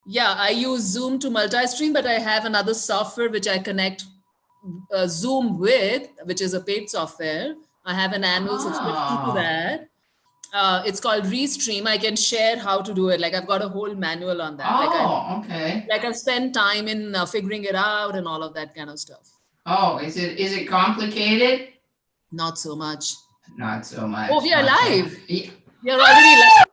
Yeah, I use Zoom to multi-stream, but I have another software which I connect Zoom with, which is a paid software. I have an annual subscription to Oh, that. It's called Restream. I can share how to do it. Like I've got a whole manual on that. oh, okay. I've spent time in figuring it out and all of that kind of stuff. Oh, is it complicated? Not so much. Not so Oh, much. we are Okay. live. We are already live.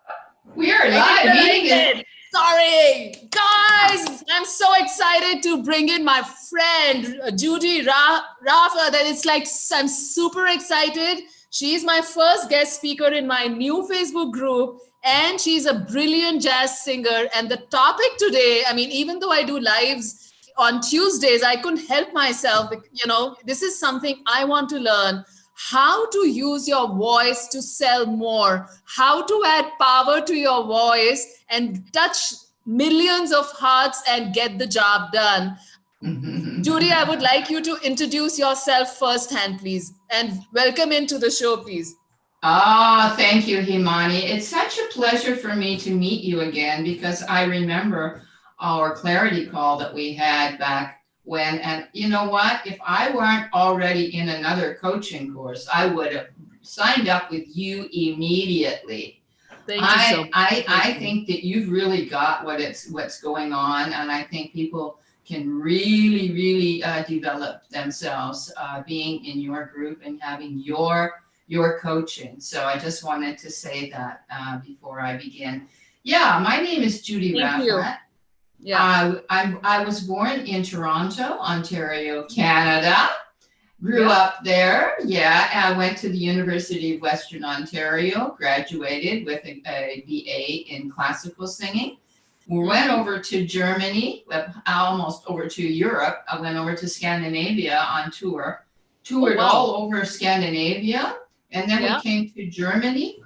We are I didn't live. realize Meeting is. it. Sorry, guys. I'm so excited to bring in my friend Judy Rafa. That it's like I'm super excited. She's my first guest speaker in my new Facebook group, and she's a brilliant jazz singer. And the topic today, I mean, even though I do lives on Tuesdays, I couldn't help myself. You know, this is something I want to learn how to use your voice to sell more, how to add power to your voice and touch millions of hearts and get the job done. Judy, I would like you to introduce yourself firsthand, please, and welcome into the show, please. Ah, thank you, Himani. It's such a pleasure for me to meet you again because I remember our clarity call that we had back when, and you know what? If I weren't already in another coaching course, I would have signed up with you immediately. Thank you so I much. I Thank I you. think that you've really got what's going on, and I think people can really develop themselves being in your group and having your coaching. So I just wanted to say that before I begin. Yeah, my name is Judy Thank you. Raffat. Yeah. I was born in Toronto, Ontario, Canada. Grew Yeah. up there, yeah. I went to the University of Western Ontario, graduated with a BA in classical singing. We went Mm-hmm. over to Germany, almost over to Europe. I went over to Scandinavia on tour, Oh, toured wow. all over Scandinavia, and then we Yeah. came to Germany,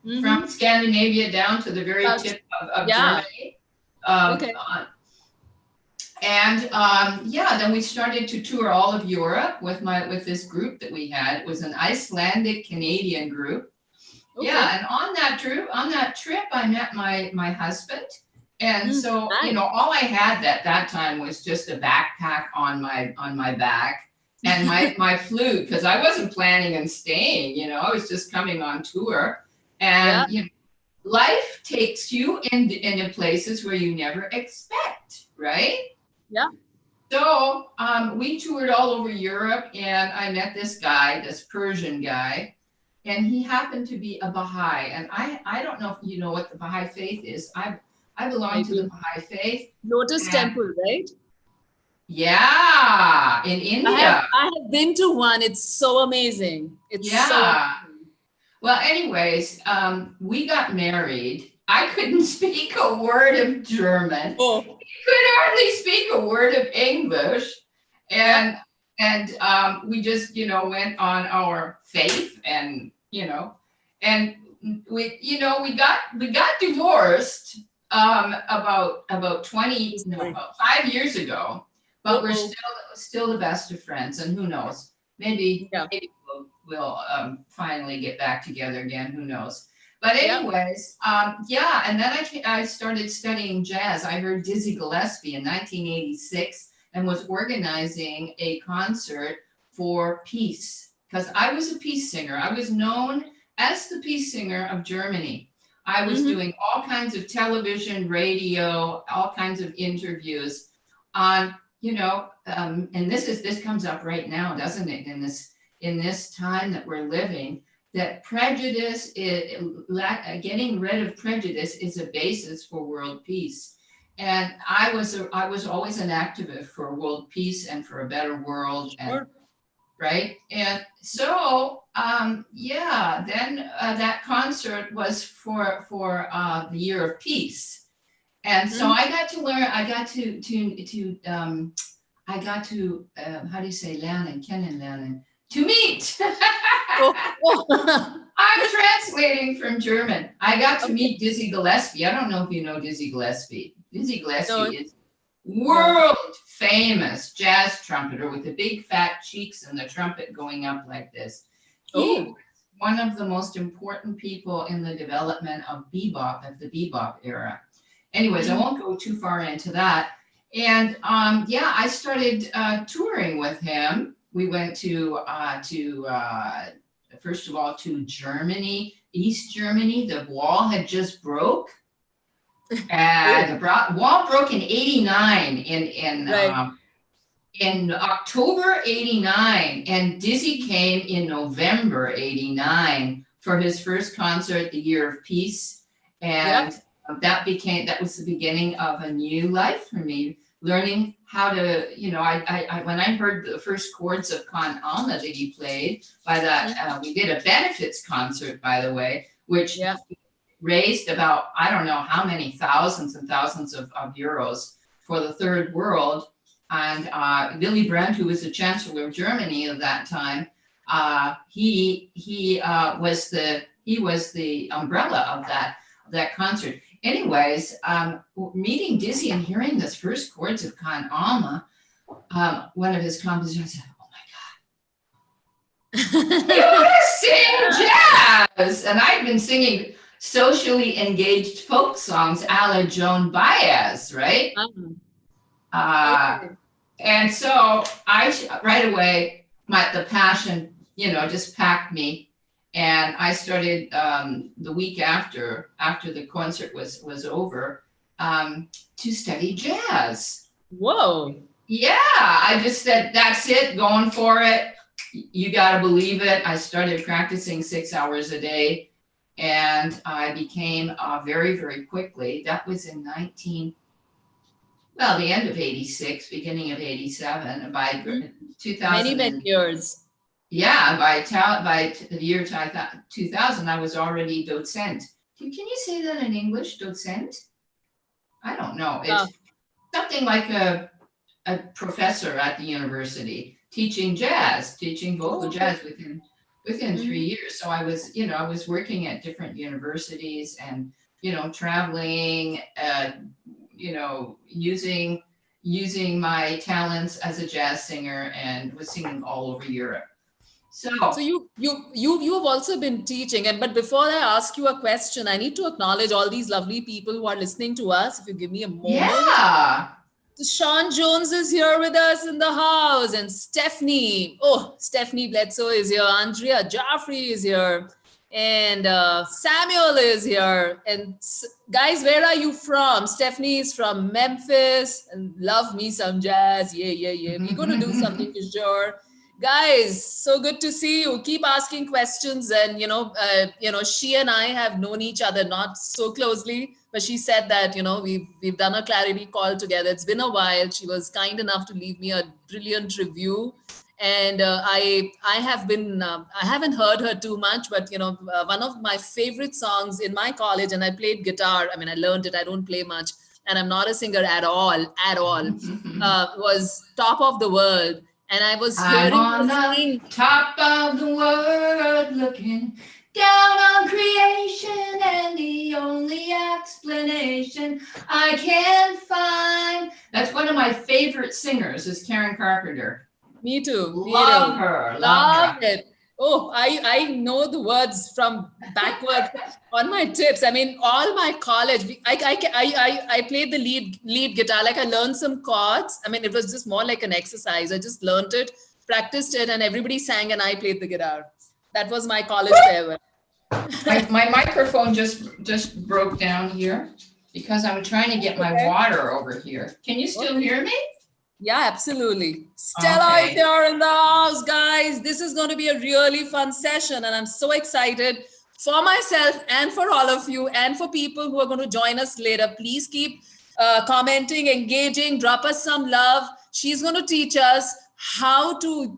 from Mm-hmm. Scandinavia down to the very tip of Yeah. Germany. Um, Okay. and yeah, then we started to tour all of Europe with this group that we had. It was an Icelandic Canadian group. Okay. Yeah, and on that trip, I met my husband. And Mm, so, nice. all I had at that time was just a backpack on my back and my flute, because I wasn't planning on staying, I was just coming on tour. Yeah. And life takes you into places where you never expect, right? Yeah. So we toured all over Europe, and I met this guy, this Persian guy, and he happened to be a Baha'i. And I don't know if you know what the Baha'i faith is. I I belong to the do. Baha'i faith, Lotus and Temple, right? yeah, in India. I have been to one. It's so amazing. It's so Yeah. amazing. Well, anyways, we got married. I couldn't speak a word of German. Oh, Could hardly speak a word of English, yeah. and we just went on our faith, and we got divorced about 20 no Sorry. about 5 years ago, but we're Oh, still the best of friends, and who knows, maybe yeah. we'll finally get back together again, who knows. But Yeah. anyways, yeah, and then I started studying jazz. I heard Dizzy Gillespie in 1986 and was organizing a concert for peace, because I was a peace singer. I was known as the peace singer of Germany. I was Mm-hmm. doing all kinds of television, radio, all kinds of interviews on, and this comes up right now, doesn't it, in this time that we're living, that prejudice is getting rid of prejudice is a basis for world peace. And I was always an activist for world peace and for a better world, and Sure. right. And so yeah, then that concert was for the year of peace. And so Mm-hmm. I got to learn, I got to how do you say lernen, kennenlernen, to meet. Oh, oh. I'm translating from German. I got to Okay. meet Dizzy Gillespie. I don't know if you know Dizzy Gillespie. Dizzy No, Gillespie is no. world famous jazz trumpeter with the big fat cheeks and the trumpet going up like this. He was Oh, one of the most important people in the development of bebop, of the bebop era. anyways, I won't go too far into that. And yeah, I started touring with him. We went to first of all to Germany, East Germany. The wall had just broke. The wall broke in '89 in October '89, and Dizzy came in November '89 for his first concert, the Year of Peace, and that was the beginning of a new life for me, learning how to, I when I heard the first chords of Con Alma that he played by that, we did a benefits concert, by the way, which raised about, I don't know how many thousands and thousands of euros for the third world. And Willy Brandt, who was the Chancellor of Germany at that time, he was the umbrella of that concert. Anyways, meeting Dizzy and hearing this first chords of Con Alma, one of his composers, I said, "Oh my God, you want to sing jazz?" And I'd been singing socially engaged folk songs a la Joan Baez, right? And so I right away, the passion, just packed me. And I started the week after the concert was over to study jazz. Whoa. Yeah, I just said, that's it, going for it. You got to believe it. I started practicing 6 hours a day, and I became very, very quickly, that was in the end of '86, beginning of '87, by 2000. Many years. Yeah, by the year 2000, I was already docent. Can you say that in English, docent? I don't know. It's something like a professor at the university teaching vocal jazz within 3 years. So I was working at different universities and, traveling, using my talents as a jazz singer, and was singing all over Europe. So you've also been teaching, but before I ask you a question, I need to acknowledge all these lovely people who are listening to us. If you give me a moment. Yeah. Sean Jones is here with us in the house, and Stephanie Bledsoe is here. Andrea Jaffrey is here, and Samuel is here. And guys, where are you from? Stephanie is from Memphis, and love me some jazz. Yeah. We're going to do something for sure. Guys, so good to see you. Keep asking questions. And, she and I have known each other not so closely, but she said that, we've done a clarity call together. It's been a while. She was kind enough to leave me a brilliant review. And I haven't heard her too much, but, one of my favorite songs in my college, and I played guitar. I mean, I learned it. I don't play much, and I'm not a singer at all, was Top of the World. And I was hearing on the top of the world, looking down on creation, and the only explanation I can find. That's one of my favorite singers, is Karen Carpenter. Me too. Love her. Love it. Oh, I know the words from backwards on my tips. I mean, all my college, I played the lead guitar. Like, I learned some chords. I mean, it was just more like an exercise. I just learned it, practiced it, and everybody sang, and I played the guitar. That was my college farewell. My microphone just broke down here because I'm trying to get my water over here. Can you still hear me? Yeah, absolutely. Stella is here in the house, guys. This is going to be a really fun session, and I'm so excited for myself and for all of you, and for people who are going to join us later. Please keep commenting, engaging, drop us some love. She's going to teach us how to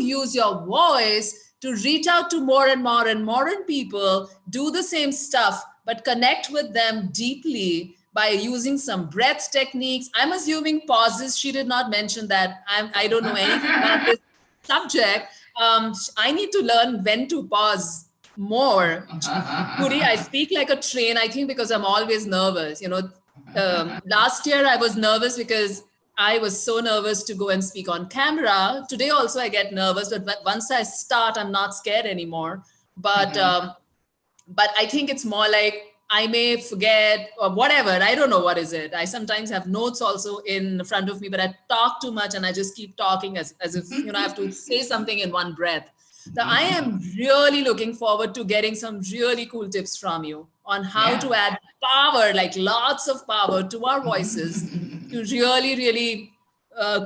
use your voice to reach out to more and more people, do the same stuff, but connect with them deeply by using some breath techniques. I'm assuming pauses. She did not mention that. I don't know anything about this subject. I need to learn when to pause more. Puri, I speak like a train, I think, because I'm always nervous. Last year I was nervous because I was so nervous to go and speak on camera. Today also I get nervous, but once I start, I'm not scared anymore. But I think it's more like I may forget or whatever. I don't know what is it. I sometimes have notes also in front of me, but I talk too much and I just keep talking as if, I have to say something in one breath. So I am really looking forward to getting some really cool tips from you on how to Yeah. add power, like lots of power to our voices to really, really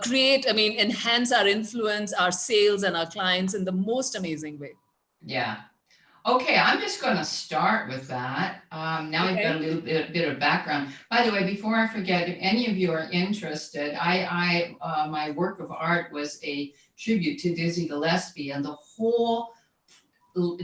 create, enhance our influence, our sales, and our clients in the most amazing way. Yeah. Okay, I'm just going to start with that. Now you've got a Okay. little bit of background. By the way, before I forget, if any of you are interested, my work of art was a tribute to Dizzy Gillespie, and the whole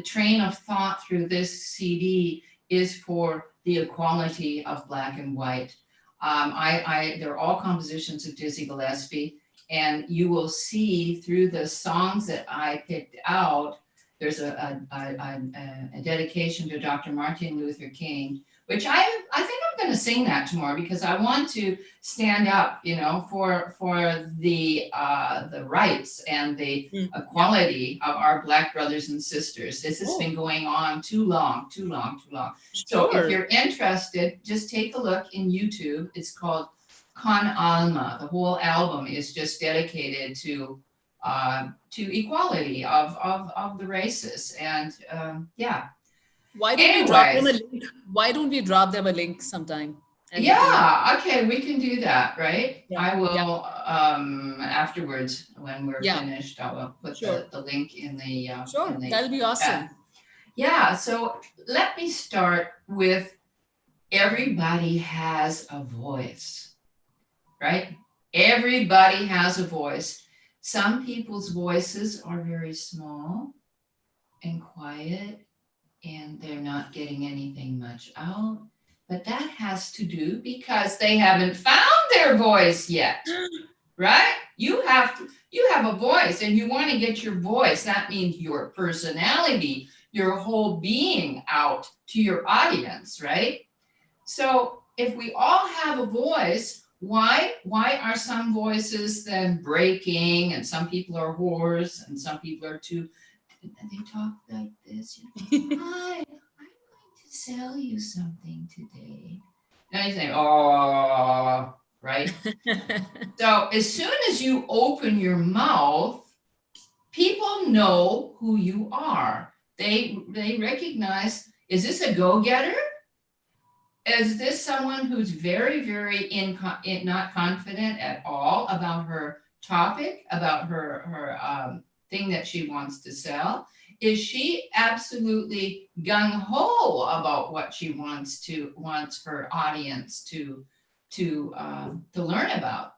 train of thought through this CD is for the equality of black and white. They're all compositions of Dizzy Gillespie, and you will see through the songs that I picked out, there's a dedication to Dr. Martin Luther King, which I think I'm going to sing that tomorrow because I want to stand up, for the rights and the equality of our Black brothers and sisters. This has been going on too long. So if Sure. you're interested, just take a look in YouTube. It's called Con Alma. The whole album is just dedicated to equality of the races. And yeah. Why don't we drop them a Anyways, link? Why don't we drop them a link sometime? And we can, yeah, okay, we can do that, right? yeah, I yeah, will afterwards when we're yeah, finished, I will put sure, the link in the sure. That'll be chat. awesome. Yeah, so let me start with everybody has a voice, right? Everybody has a voice. Some people's voices are very small and quiet, and they're not getting anything much out. But that has to do because they haven't found their voice yet, right? You have a voice and you want to get your voice. That means your personality, your whole being out to your audience, right? So if we all have a voice, why are some voices then breaking and some people are hoarse and some people are too, they talk like this. Hi, I'm going to sell you something today. Now you say, oh, right? So as soon as you open your mouth, people know who you are. They recognize, is this a go-getter? Is this someone who's very, very not confident at all about her topic, about her thing that she wants to sell? Is she absolutely gung-ho about what she wants her audience to learn about?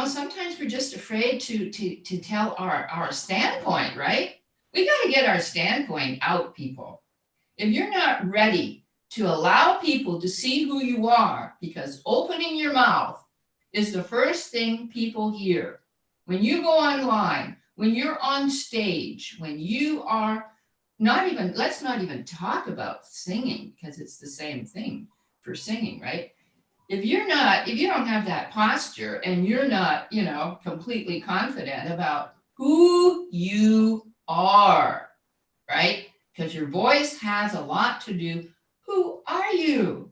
Sometimes we're just afraid to tell our standpoint, right? We got to get our standpoint out, people. If you're not ready to allow people to see who you are, because opening your mouth is the first thing people hear. When you go online, when you're on stage, when you are let's not even talk about singing, because it's the same thing for singing, right? If you don't have that posture and you're not, completely confident about who you are, right? Because your voice has a lot to do. Who are you?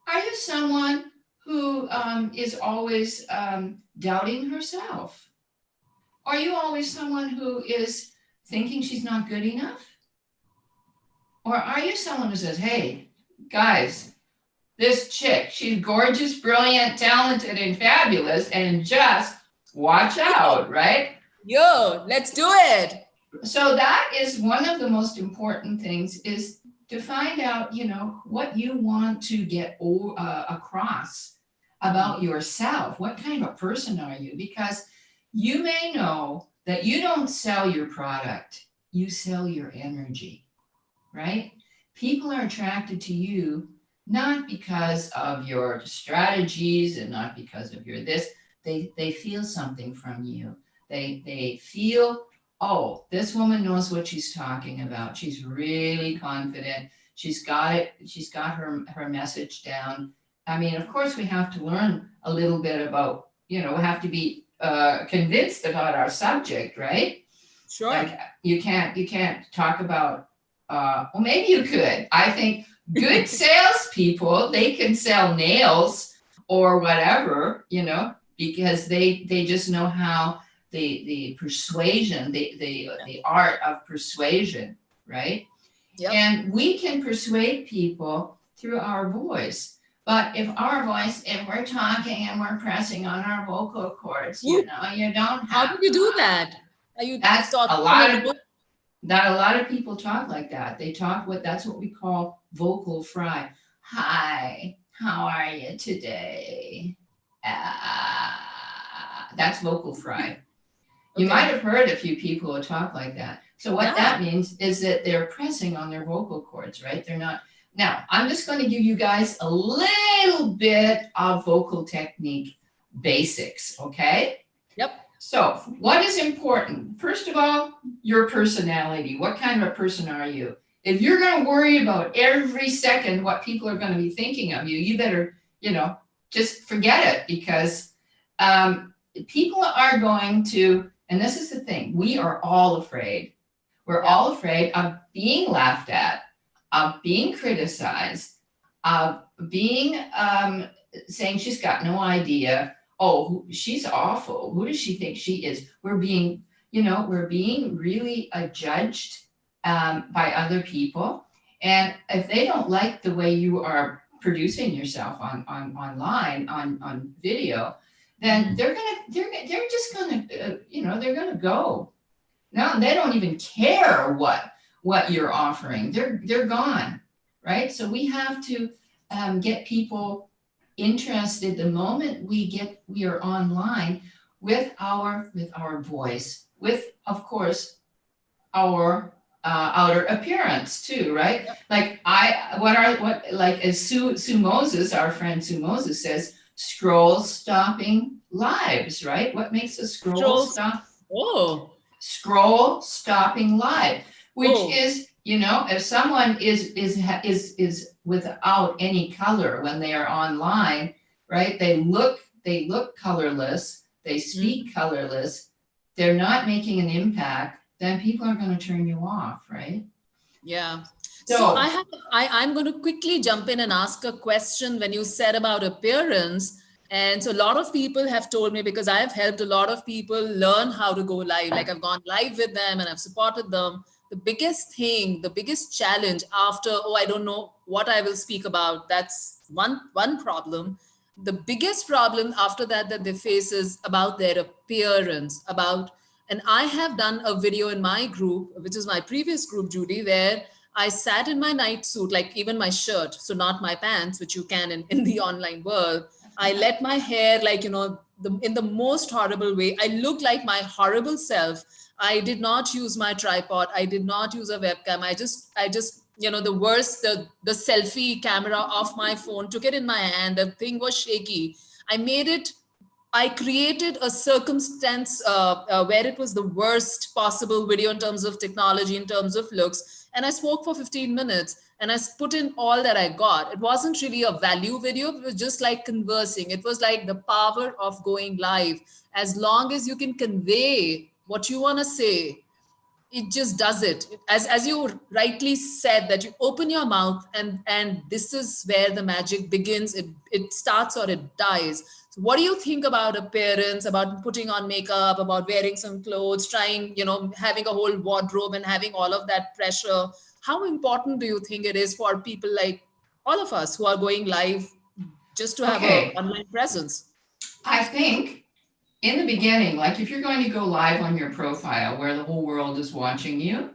Are you someone who is always doubting herself? Are you always someone who is thinking she's not good enough? Or are you someone who says, hey, guys, this chick, she's gorgeous, brilliant, talented, and fabulous, and just watch out, right? Yo, let's do it. So that is one of the most important things, is to find out, what you want to get across about yourself. What kind of person are you? Because you may know that you don't sell your product, you sell your energy, right? People are attracted to you not because of your strategies and not because of your this. They feel something from you. They feel, oh, this woman knows what she's talking about. She's really confident. She's got it. She's got her message down. I mean, of course, we have to learn a little bit about, we have to be convinced about our subject, right? Sure. Like you can't talk about, well, maybe you could. I think Good salespeople, they can sell nails or whatever, you know, because they just know how the persuasion, the art of persuasion, right? Yep. And we can persuade people through our voice. But if we're talking and we're pressing on our vocal cords, you know, you don't How have. do you do that? Are you That's talking a in lot the of. book? Not a lot of people talk like that. They talk that's what we call vocal fry. Hi, how are you today? That's vocal fry. You Okay. might have heard a few people who talk like that. So what Yeah. that means is that they're pressing on their vocal cords, right? They're not. Now, I'm just going to give you guys a little bit of vocal technique basics, okay? Yep. So what is important? First of all, your personality. What kind of a person are you? If you're going to worry about every second what people are going to be thinking of you, you better, you know, just forget it, because people are going to, and this is the thing, we are all afraid. We're all afraid of being laughed at, of being criticized, of being saying she's got no idea. Oh, she's awful. Who does she think she is? We're being, you know, we're being really judged by other people. And if they don't like the way you are producing yourself online, on video, then they're just gonna, you know, they're gonna go. No, they don't even care what you're offering. They're gone, right? So we have to get people interested the moment we are online with our voice, with, of course, our outer appearance too, right? Like as Sue Moses, our friend Sue Moses says, scroll stopping lives, right? What makes a scroll stop? Oh. Scroll stopping live, which is, you know, if someone is without any color when they are online, right? They look colorless, they speak colorless, they're not making an impact, then people are going to turn you off, right? Yeah. So I'm going to quickly jump in and ask a question when you said about appearance. And so a lot of people have told me, because I've helped a lot of people learn how to go live, like I've gone live with them and I've supported them. The biggest thing, the biggest challenge after, I don't know what I will speak about. That's one problem. The biggest problem after that they face is about their appearance, and I have done a video in my group, which is my previous group, Judy, where I sat in my night suit, like even my shirt, so not my pants, which you can in the online world. I let my hair, like, you know, in the most horrible way. I look like my horrible self. I did not use my tripod. I did not use a webcam. I just, you know, the worst, the selfie camera off my phone, took it in my hand. The thing was shaky. I created a circumstance where it was the worst possible video in terms of technology, in terms of looks. And I spoke for 15 minutes and I put in all that I got. It wasn't really a value video. It was just like conversing. It was like the power of going live. As long as you can convey what you want to say, it just does it. As you rightly said, that you open your mouth and this is where the magic begins. It starts or it dies. So what do you think about appearance, about putting on makeup, about wearing some clothes, trying, you know, having a whole wardrobe and having all of that pressure? How important do you think it is for people like all of us who are going live just to have a online presence? I think in the beginning, like if you're going to go live on your profile where the whole world is watching you,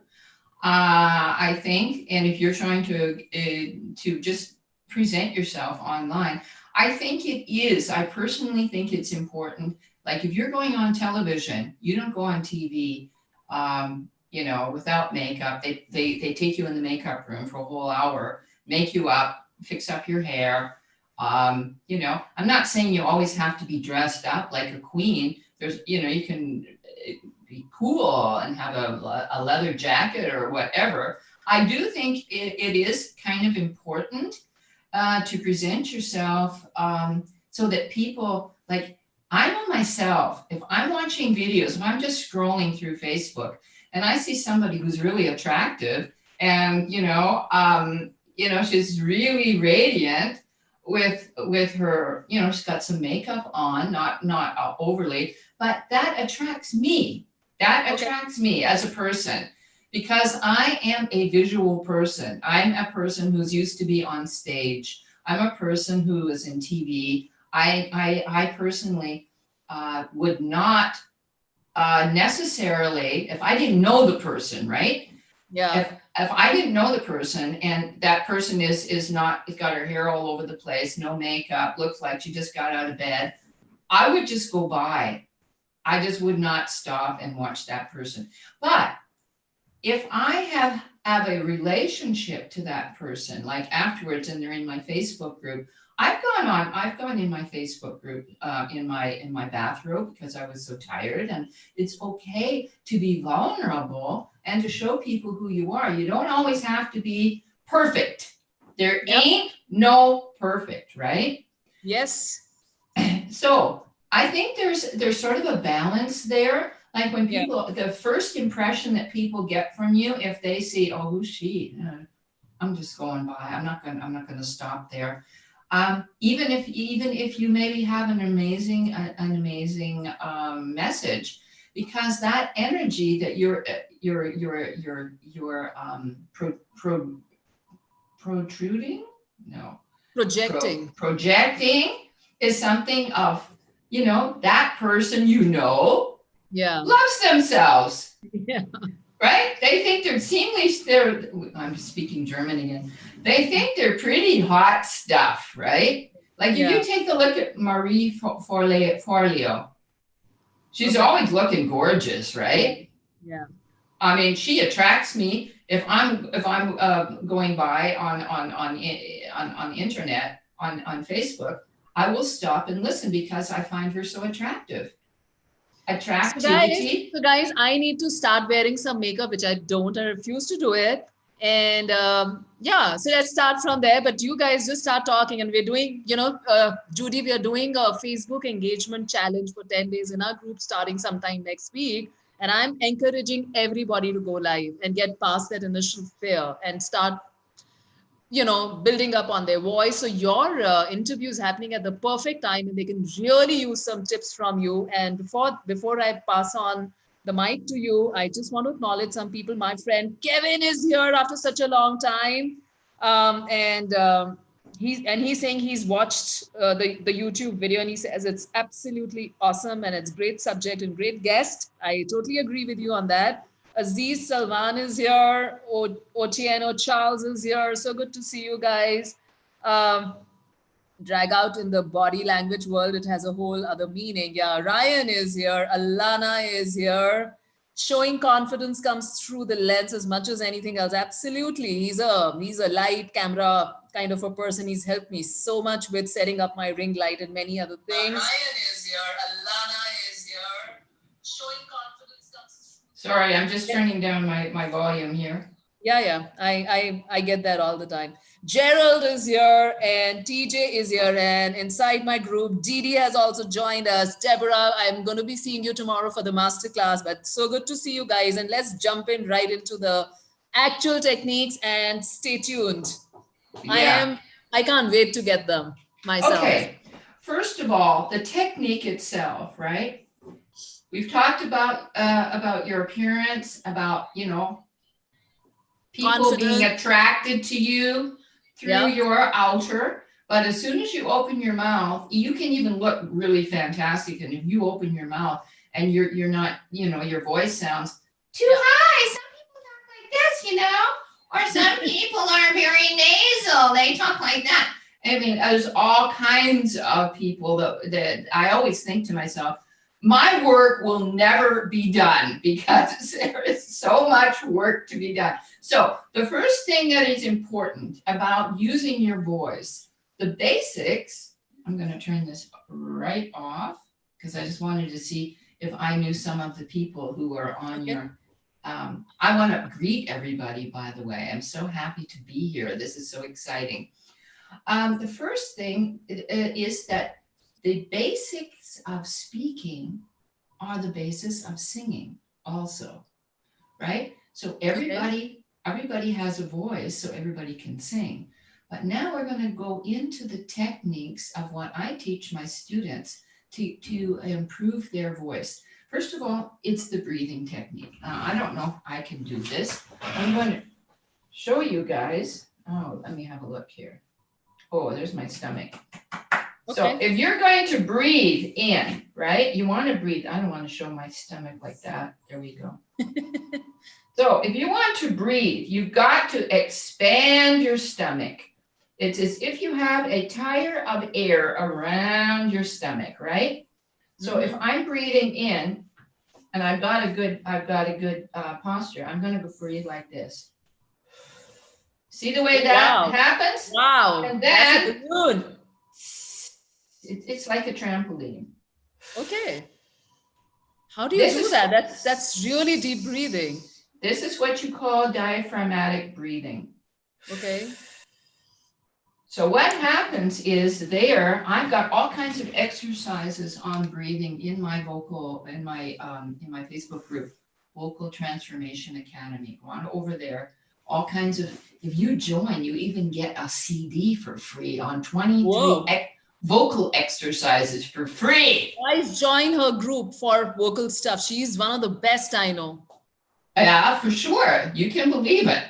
I think, and if you're trying to just present yourself online, I think I personally think it's important. Like if you're going on television, you don't go on TV, you know, without makeup. They take you in the makeup room for a whole hour, make you up, fix up your hair. You know, I'm not saying you always have to be dressed up like a queen. There's, you know, you can be cool and have a leather jacket or whatever. I do think it is kind of important to present yourself so that people, like, I know myself, if I'm watching videos, if I'm just scrolling through Facebook and I see somebody who's really attractive and, you know, you know, she's really radiant with her, you know, she's got some makeup on, not overly, but that attracts me. That attracts me as a person because I am a visual person. I'm a person who's used to be on stage. I'm a person who is in TV. I personally would not necessarily, if I didn't know the person, right? Yeah. If I didn't know the person and that person is not, has got her hair all over the place, no makeup, looks like she just got out of bed, I would just go by. I just would not stop and watch that person. But if I have a relationship to that person, like afterwards, and they're in my Facebook group, I've gone in my Facebook group in my bathrobe because I was so tired, and it's okay to be vulnerable and to show people who you are. You don't always have to be perfect. There ain't no perfect, right? Yes. So I think there's sort of a balance there. Like when people, the first impression that people get from you, if they see, oh, who's she? I'm just going by. I'm not gonna stop there. Even if you maybe have an amazing message, because that energy that you're protruding, no, projecting is something of, you know, that person, you know, loves themselves. Right? They think I'm speaking German again. They think they're pretty hot stuff, right? Like if you take a look at Marie Forleo, she's always looking gorgeous, right? Yeah. I mean, she attracts me. If I'm going by on internet, on Facebook, I will stop and listen because I find her so attractive. Attractivity. So guys, I need to start wearing some makeup, which I don't. I refuse to do it. And yeah, so let's start from there. But you guys just start talking, and we're doing, you know, Judy, we are doing a Facebook engagement challenge for 10 days in our group starting sometime next week. And I'm encouraging everybody to go live and get past that initial fear and start, you know, building up on their voice. So your interview is happening at the perfect time, and they can really use some tips from you. And before I pass on the mic to you, I just want to acknowledge some people. My friend Kevin is here after such a long time, he's saying he's watched the YouTube video, and he says it's absolutely awesome and it's great subject and great guest. I totally agree with you on that. Aziz Salman is here. Otieno Charles is here. So good to see you guys. Drag out in the body language world, it has a whole other meaning. Yeah, Ryan is here. Alana is here. Showing confidence comes through the lens as much as anything else. Absolutely. He's a light camera kind of a person. He's helped me so much with setting up my ring light and many other things. Ryan is here. Alana is here. Showing confidence comes through. Sorry, I'm just turning down my volume here. Yeah. I get that all the time. Gerald is here and TJ is here, and inside my group, Didi has also joined us. Deborah, I'm going to be seeing you tomorrow for the masterclass, but so good to see you guys. And let's jump in right into the actual techniques and stay tuned. Yeah. I can't wait to get them myself. Okay. First of all, the technique itself, right? We've talked about your appearance, about, you know, people being attracted to you through your outer, but as soon as you open your mouth, you can even look really fantastic. And if you open your mouth and you're not, you know, your voice sounds too high. Some people talk like this, you know, or some people are very nasal. They talk like that. I mean, there's all kinds of people that I always think to myself, my work will never be done because there is so much work to be done. So the first thing that is important about using your voice, the basics, I'm going to turn this right off because I just wanted to see if I knew some of the people who are on your, I want to greet everybody, by the way. I'm so happy to be here. This is so exciting. The first thing is that the basics of speaking are the basis of singing also, right? So everybody everybody has a voice, so everybody can sing. But now we're going to go into the techniques of what I teach my students to improve their voice. First of all, it's the breathing technique. I don't know if I can do this. I'm going to show you guys. Oh, let me have a look here. Oh, there's my stomach. Okay. So if you're going to breathe in, right? You want to breathe. I don't want to show my stomach like that. There we go. So if you want to breathe, you've got to expand your stomach. It's as if you have a tire of air around your stomach, right? So if I'm breathing in and I've got a good posture, I'm going to breathe like this. See the way that happens? Wow. And then that's a balloon. It's like a trampoline. Okay. How do you do that? That's really deep breathing. This is what you call diaphragmatic breathing. Okay. So what happens is I've got all kinds of exercises on breathing in my my Facebook group, Vocal Transformation Academy. Go on over there. All kinds of, if you join, you even get a CD for free on 23 vocal exercises for free. Guys, join her group for vocal stuff. She's one of the best I know. Yeah, for sure. You can believe it.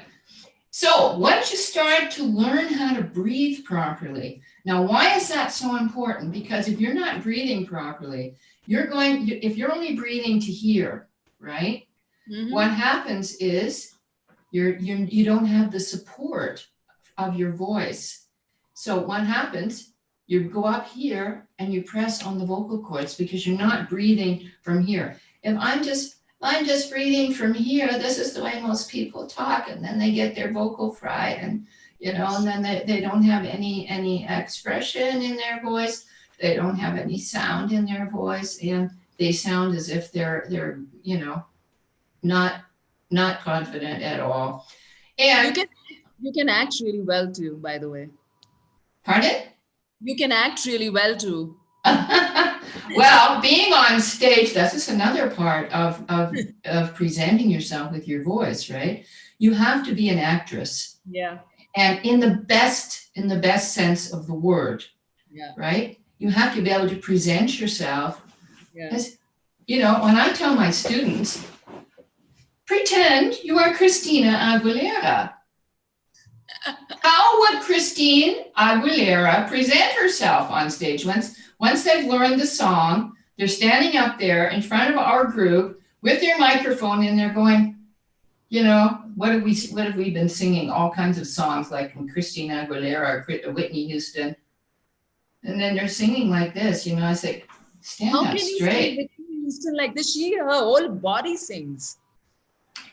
So once you start to learn how to breathe properly, now why is that so important? Because if you're not breathing properly, if you're only breathing to here, right? Mm-hmm. What happens is you don't have the support of your voice. So what happens? You go up here and you press on the vocal cords because you're not breathing from here. If I'm just breathing from here, this is the way most people talk, and then they get their vocal fried, and and then they don't have any expression in their voice. They don't have any sound in their voice, and they sound as if they're not confident at all. And you can act really well too, by the way. Pardon? You can act really well too. Well, being on stage, that's just another part of presenting yourself with your voice, right? You have to be an actress. Yeah. And in the best sense of the word, right? You have to be able to present yourself as, when I tell my students, pretend you are Christina Aguilera. How would Christine Aguilera present herself on stage? Once they've learned the song, they're standing up there in front of our group with their microphone, and they're going, what have we been singing? All kinds of songs like from Christina Aguilera, Whitney Houston. And then they're singing like this, I say, stand up straight. How can you sing Whitney Houston like this? Her whole body sings.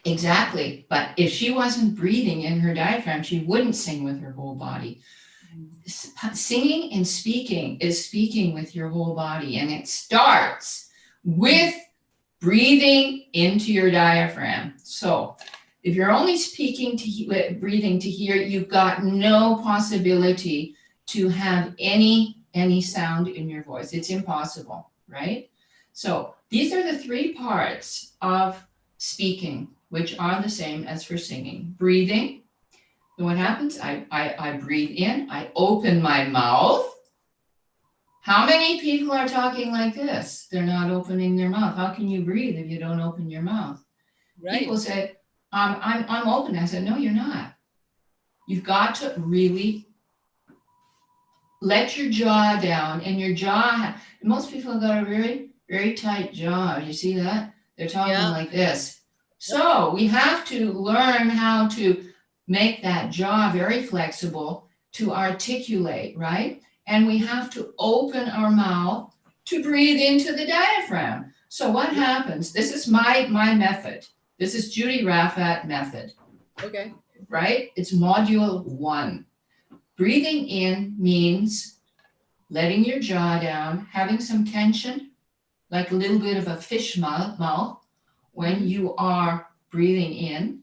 Exactly. But if she wasn't breathing in her diaphragm, she wouldn't sing with her whole body. Singing and speaking is speaking with your whole body, and it starts with breathing into your diaphragm. So if you're only breathing to here, you've got no possibility to have any sound in your voice. It's impossible, right? So these are the three parts of speaking, which are the same as for singing. Breathing. And what happens? I breathe in, I open my mouth. How many people are talking like this? They're not opening their mouth. How can you breathe if you don't open your mouth? Right. People say, I'm open. I said, no, you're not. You've got to really let your jaw down, and your jaw, most people have got a very, very tight jaw. You see that? They're talking like this. So we have to learn how to make that jaw very flexible to articulate, right? And we have to open our mouth to breathe into the diaphragm. So what happens? This is my method. This is Judy Raffat method. Okay. Right? It's module 1. Breathing in means letting your jaw down, having some tension, like a little bit of a fish mouth. When you are breathing in,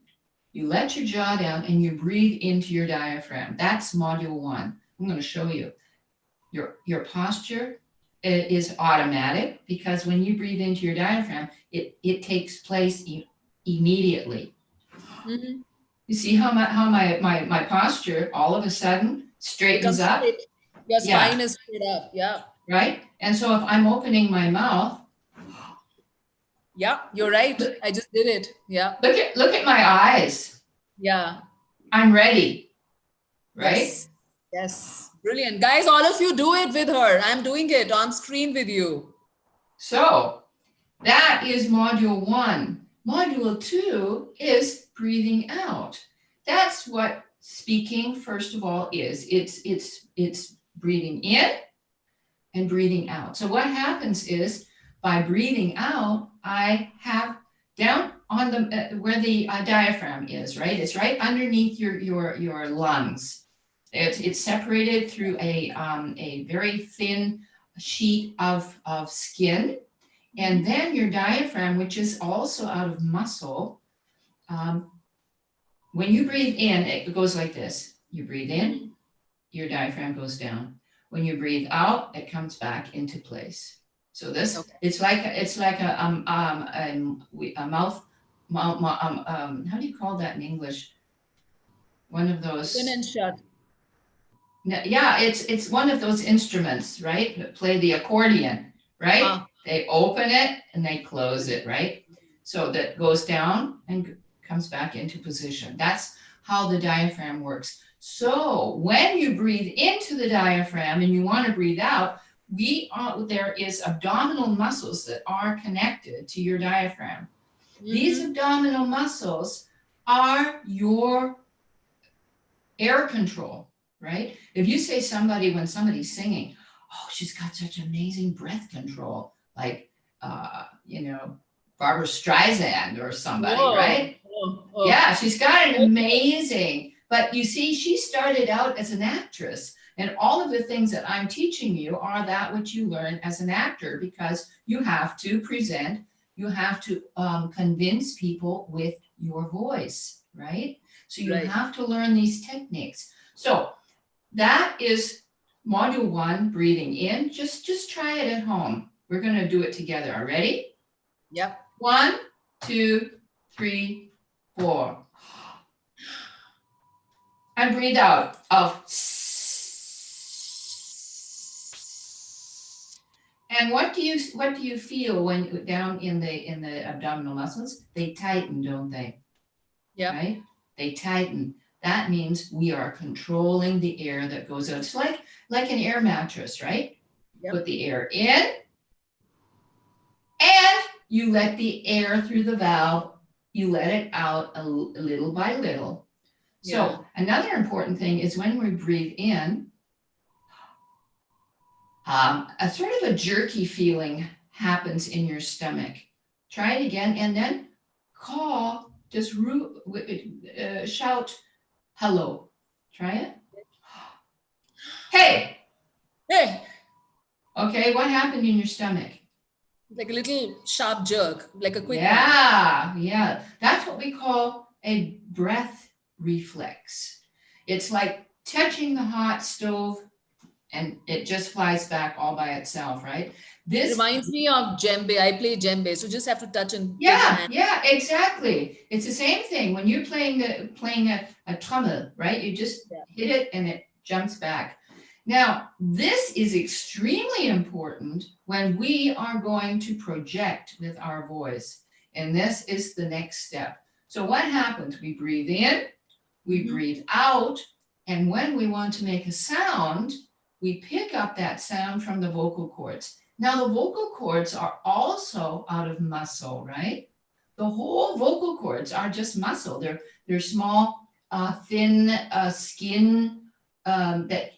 you let your jaw down and you breathe into your diaphragm. That's module 1. I'm going to show you. Your posture is automatic, because when you breathe into your diaphragm, it takes place immediately. Mm-hmm. You see how my posture all of a sudden straightens Becomes up? straight. Your Yeah, spine is straight up. Yeah. right? And so if I'm opening my mouth, Yeah, you're right. look, I just did it. Yeah. look at my eyes. Yeah. I'm ready, right? Yes. Yes. Brilliant. Guys, all of you do it with her. I'm doing it on screen with you. So that is module 1. Module 2 is breathing out. That's what speaking, first of all, is. It's breathing in and breathing out. So what happens is by breathing out, I have down on the where the diaphragm is, right? It's right underneath your lungs. It's separated through a very thin sheet of skin. And then your diaphragm, which is also out of muscle, when you breathe in, it goes like this. You breathe in, your diaphragm goes down. When you breathe out, it comes back into place. So this, Okay. it's like a mouth, how do you call that in English? One of those. Open and shut. Yeah, it's one of those instruments, right? That play the accordion, right? They open it and they close it, right? So that goes down and comes back into position. That's how the diaphragm works. So when you breathe into the diaphragm and you want to breathe out, there is abdominal muscles that are connected to your diaphragm. These abdominal muscles are your air control, right? If you say when somebody's singing, oh, she's got such amazing breath control, like, Barbara Streisand or somebody, Whoa. right? Whoa. Yeah, she's got an amazing, but you see, she started out as an actress. And all of the things that I'm teaching you are that which you learn as an actor, because you have to present, you have to convince people with your voice, right? So you have to learn these techniques. So that is module 1, breathing in. Just try it at home. We're going to do it together. Are you ready? Yep. 1, 2, 3, 4. And breathe out of. And what do you feel when down in the abdominal muscles? They tighten, don't they? Yeah. Right? They tighten. That means we are controlling the air that goes out. It's like an air mattress, right? Yep. Put the air in, and you let the air through the valve. You let it out a little by little. Yeah. So another important thing is when we breathe in, a sort of a jerky feeling happens in your stomach. Try it again, and then shout hello. Try it. Hey. Hey. Okay, what happened in your stomach? Like a little sharp jerk, like a quick one. Yeah. That's what we call a breath reflex. It's like touching the hot stove and it just flies back all by itself, right? This reminds me of djembe. I play djembe, so just have to touch and yeah, exactly. It's the same thing when you're playing a trommel, right? You just hit it and it jumps back. Now, this is extremely important when we are going to project with our voice, and this is the next step. So what happens? We breathe in, we breathe out, and when we want to make a sound, we pick up that sound from the vocal cords. Now, the vocal cords are also out of muscle, right? The whole vocal cords are just muscle. They're small, thin skin that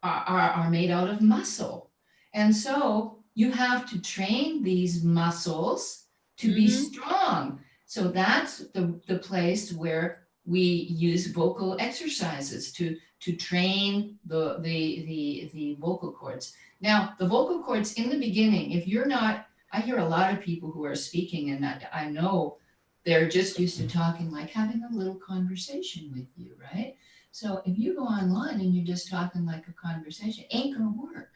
are made out of muscle. And so you have to train these muscles to be strong. So that's the place where we use vocal exercises to train the vocal cords. Now, the vocal cords in the beginning, if you're not, I hear a lot of people who are speaking and I know they're just used to talking, like having a little conversation with you, right? So if you go online and you're just talking like a conversation, it ain't gonna work.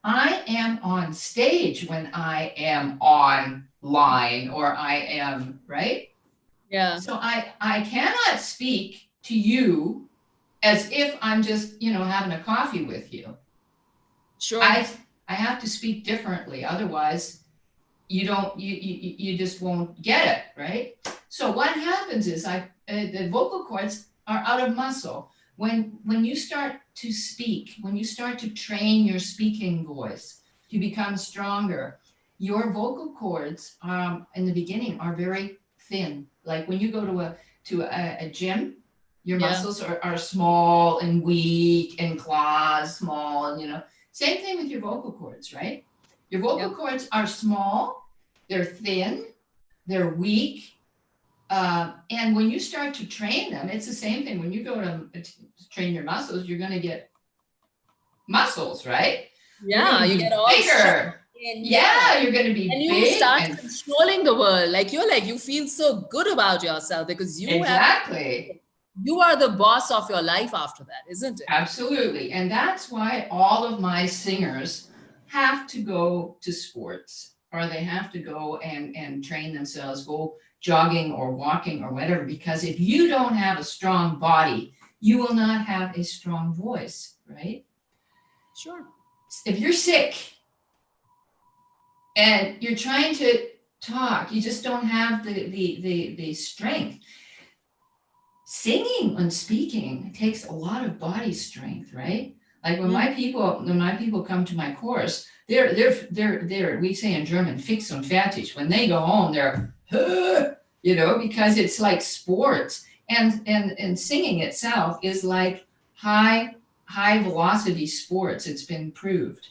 I am on stage when I am online or I am, right? Yeah. So I cannot speak to you as if I'm just, having a coffee with you. Sure. I have to speak differently. Otherwise, you just won't get it, right? So what happens is the vocal cords are out of muscle. When you start to speak, when you start to train your speaking voice to become stronger, your vocal cords in the beginning are very thin. Like when you go to a gym, your Yeah. muscles are small and weak and claws small, and same thing with your vocal cords, right? Your vocal Yep. cords are small, they're thin, they're weak. And when you start to train them, it's the same thing. When you go to train your muscles, you're going to get muscles, right? You're Yeah. going to You be get all strong. bigger. And Yeah, you're going to be and you big start and controlling the world. Like you feel so good about yourself because exactly. you are the boss of your life after that, isn't it? Absolutely. And that's why all of my singers have to go to sports, or they have to go and train themselves, go jogging or walking or whatever, because if you don't have a strong body, you will not have a strong voice, right? Sure. If you're sick and you're trying to talk, you just don't have the strength. Singing and speaking takes a lot of body strength, right? Like when my people come to my course, they're we say in German, fix und fertig. When they go home, they're because it's like sports. And singing itself is like high velocity sports. It's been proved.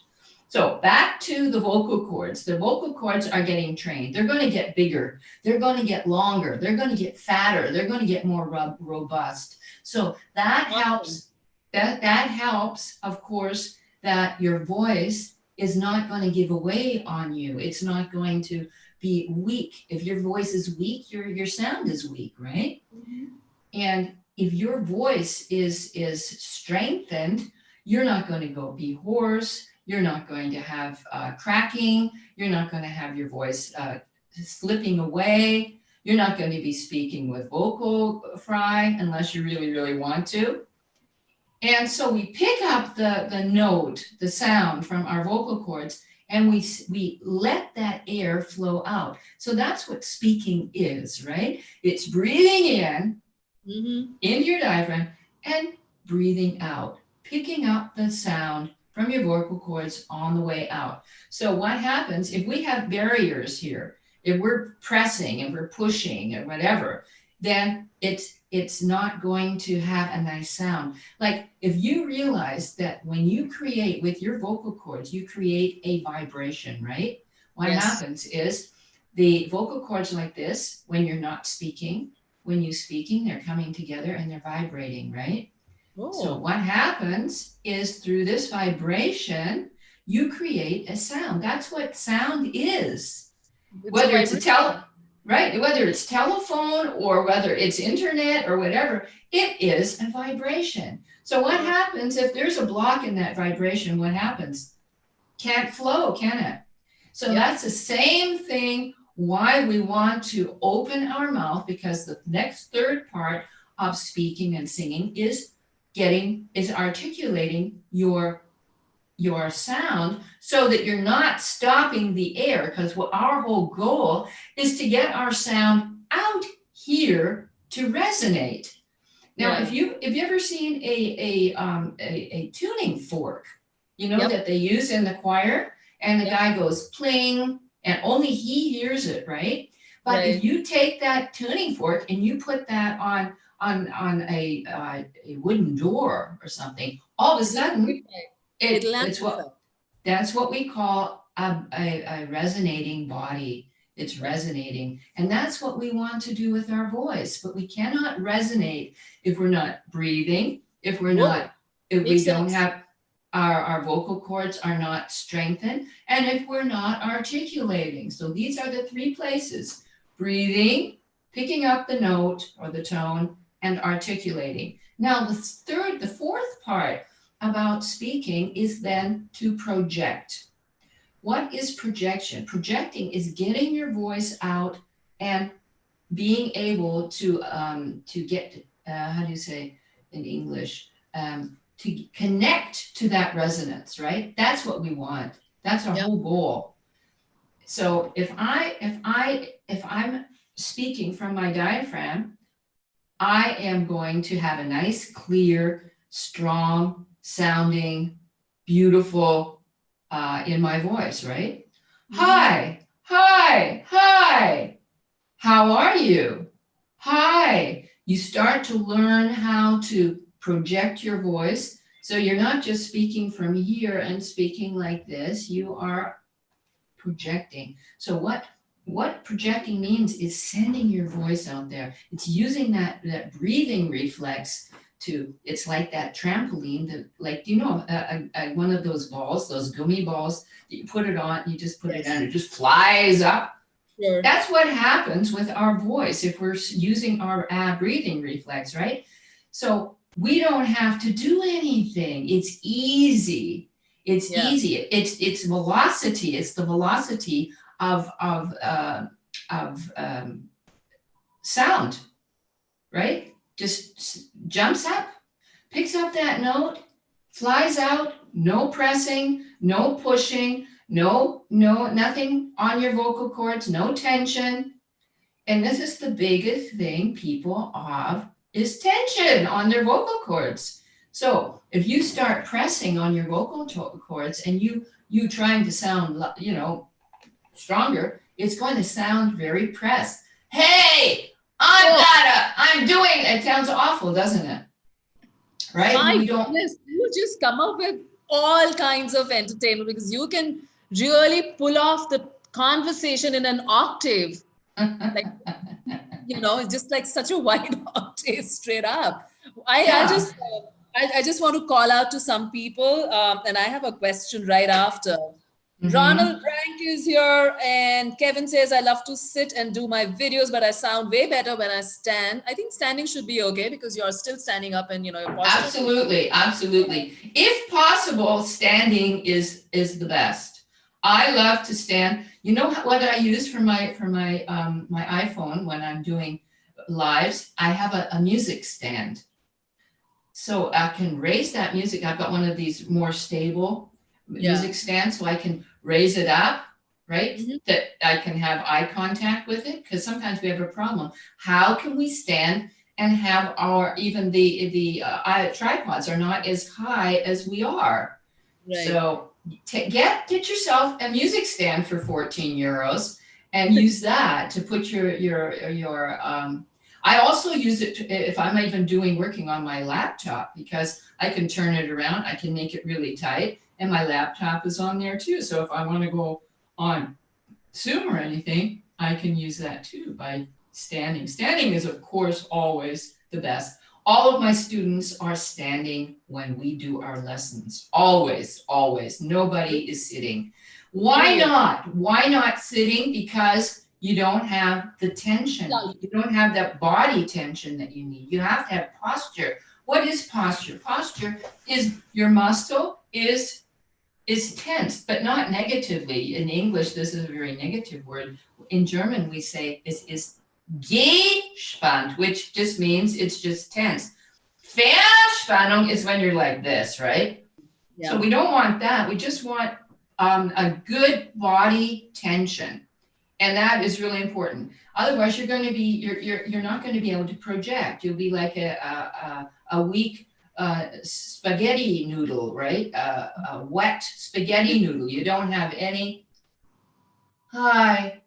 So back to the vocal cords. The vocal cords are getting trained. They're going to get bigger. They're going to get longer. They're going to get fatter. They're going to get more robust. So that helps. That helps, of course, that your voice is not going to give away on you. It's not going to be weak. If your voice is weak, your sound is weak, right? Mm-hmm. And if your voice is strengthened, you're not going to go be hoarse. You're not going to have cracking. You're not going to have your voice slipping away. You're not going to be speaking with vocal fry unless you really, really want to. And so we pick up the note, the sound from our vocal cords, and we let that air flow out. So that's what speaking is, right? It's breathing in into your diaphragm and breathing out, picking up the sound from your vocal cords on the way out. So what happens if we have barriers here, if we're pressing, if we're pushing or whatever, then it's not going to have a nice sound. Like if you realize that when you create with your vocal cords, you create a vibration, right? What happens is the vocal cords like this, when you're not speaking, when you're speaking, they're coming together and they're vibrating, right? So what happens is through this vibration, you create a sound. That's what sound is. Whether it's whether it's telephone or whether it's internet or whatever, it is a vibration. So what happens if there's a block in that vibration? What happens? Can't flow, can it? So that's the same thing why we want to open our mouth, because the next third part of speaking and singing is articulating your sound so that you're not stopping the air, because what our whole goal is to get our sound out here to resonate. Now, if you ever seen a tuning fork, that they use in the choir, and the guy goes pling, and only he hears it, right? But if you take that tuning fork and you put that on a wooden door or something, all of a sudden that's what we call a resonating body. It's resonating, and that's what we want to do with our voice. But we cannot resonate if we're not breathing, if we don't have our vocal cords are not strengthened, and if we're not articulating. So these are the three places: breathing, picking up the note or the tone, and articulating. Now the fourth part about speaking is then to project. What is projection? Projecting is getting your voice out and being able to get, how do you say in English, to connect to that resonance, right? That's what we want. That's our Yeah. whole goal. So if I'm speaking from my diaphragm, I am going to have a nice, clear, strong sounding, beautiful in my voice, right? Hi, hi, hi. How are you? Hi. You start to learn how to project your voice. So you're not just speaking from here and speaking like this, you are projecting. So what projecting means is sending your voice out there. It's using that breathing reflex to, it's like that trampoline that, like, you know, one of those balls, those gummy balls that you put it on, you just put it Yes. down, it just flies up. Sure. That's what happens with our voice if we're using our breathing reflex, right? So we don't have to do anything. It's easy. It's Yeah. easy. It's velocity. It's the velocity of sound, right? Just jumps up, picks up that note, flies out. No pressing, no pushing, nothing on your vocal cords, no tension. And this is the biggest thing people have is tension on their vocal cords. So if you start pressing on your vocal cords and you trying to sound, you know, stronger, it's going to sound very pressed. Hey, I'm doing, it sounds awful, doesn't it? Right? My We don't. goodness, you just come up with all kinds of entertainment because you can really pull off the conversation in an octave. Like, you know, it's just like such a wide octave straight up. Yeah. I just want to call out to some people, and I have a question right after. Mm-hmm. Ronald Brank is here, and Kevin says, I love to sit and do my videos, but I sound way better when I stand. I think standing should be okay because you're still standing up and, you know, your posture. Absolutely, absolutely. If possible, standing is the best. I love to stand. You know what I use for my my iPhone when I'm doing lives? I have a music stand. So I can raise that music. I've got one of these more stable Yeah. music stands, so I can raise it up, right? Mhm. That I can have eye contact with it, because sometimes we have a problem. How can we stand and have our, even the tripods are not as high as we are? Right. So get yourself a music stand for 14 euros and use that to put your I also use it if I'm even working on my laptop, because I can turn it around, I can make it really tight, and my laptop is on there too. So if I want to go on Zoom or anything, I can use that too by standing. Standing is, of course, always the best. All of my students are standing when we do our lessons. Always, always. Nobody is sitting. Why not? Why not sitting? Because you don't have the tension. You don't have that body tension that you need. You have to have posture. What is posture? Posture is your muscle is tense, but not negatively. In English, this is a very negative word. In German, we say is gespannt, which just means it's just tense. Verspannung is when you're like this, right? Yeah. So we don't want that. We just want a good body tension. And that is really important. Otherwise, you're going to be you're not going to be able to project. You'll be like a weak spaghetti noodle, right? A wet spaghetti noodle. You don't have any. Hi.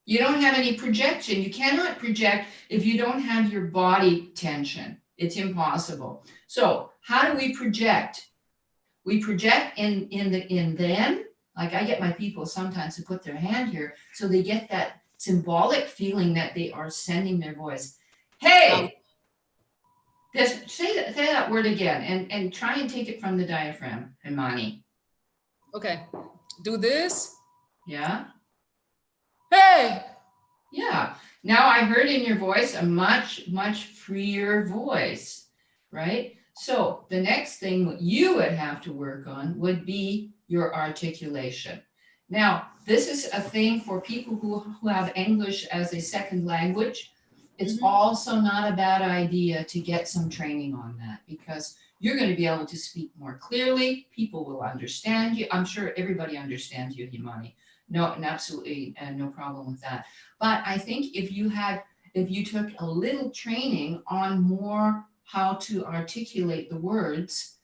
You don't have any projection. You cannot project if you don't have your body tension. It's impossible. So how do we project? We project in them. Like I get my people sometimes to put their hand here so they get that symbolic feeling that they are sending their voice. Hey, say that word again and try and take it from the diaphragm, Imani. Okay. Do this. Yeah. Hey. Yeah. Now I heard in your voice a much, much freer voice, right? So the next thing you would have to work on would be your articulation. Now, this is a thing for people who have English as a second language. it's also not a bad idea to get some training on that, because you're going to be able to speak more clearly. People will understand you. I'm sure everybody understands you, Himani. No, and absolutely, no problem with that. But I think if you took a little training on more how to articulate the words,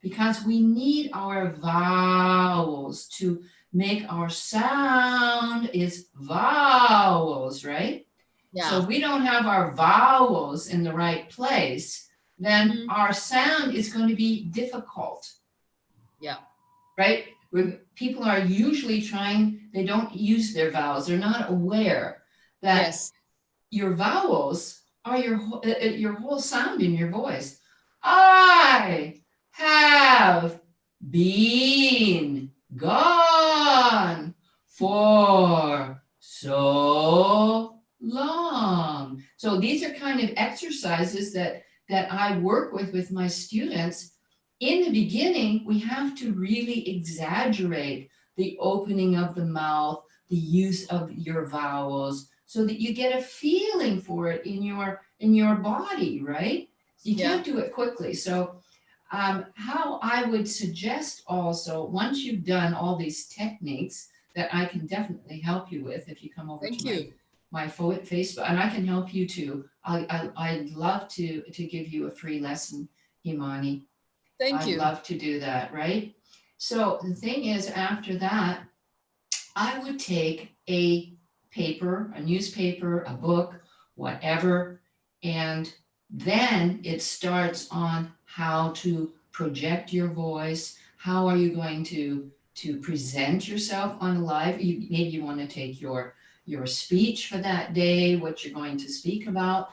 because we need our vowels to make our sound is vowels, right? Yeah. So if we don't have our vowels in the right place, then our sound is going to be difficult. Yeah. Right? People are usually they don't use their vowels. They're not aware that your vowels are your whole sound in your voice. I have been gone for so long. So these are kind of exercises that I work with my students. In the beginning, we have to really exaggerate the opening of the mouth, the use of your vowels, so that you get a feeling for it in your body, right? You can't do it quickly. So how I would suggest also, once you've done all these techniques that I can definitely help you with, if you come over to my Facebook, and I can help you too. I'd love to give you a free lesson, Himani. I'd love to do that, right? So the thing is, after that, I would take a paper, a newspaper, a book, whatever, and then it starts on how to project your voice. How are you going to present yourself on live? Maybe you want to take your speech for that day, what you're going to speak about,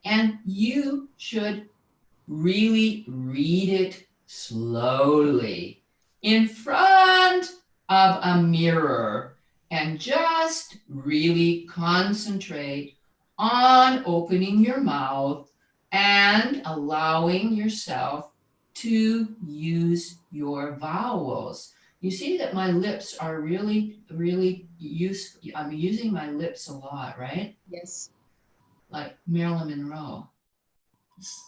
and you should really read it slowly in front of a mirror, and just really concentrate on opening your mouth and allowing yourself to use your vowels. You see that my lips are really, really useful. I'm using my lips a lot, right? Yes. Like Marilyn Monroe.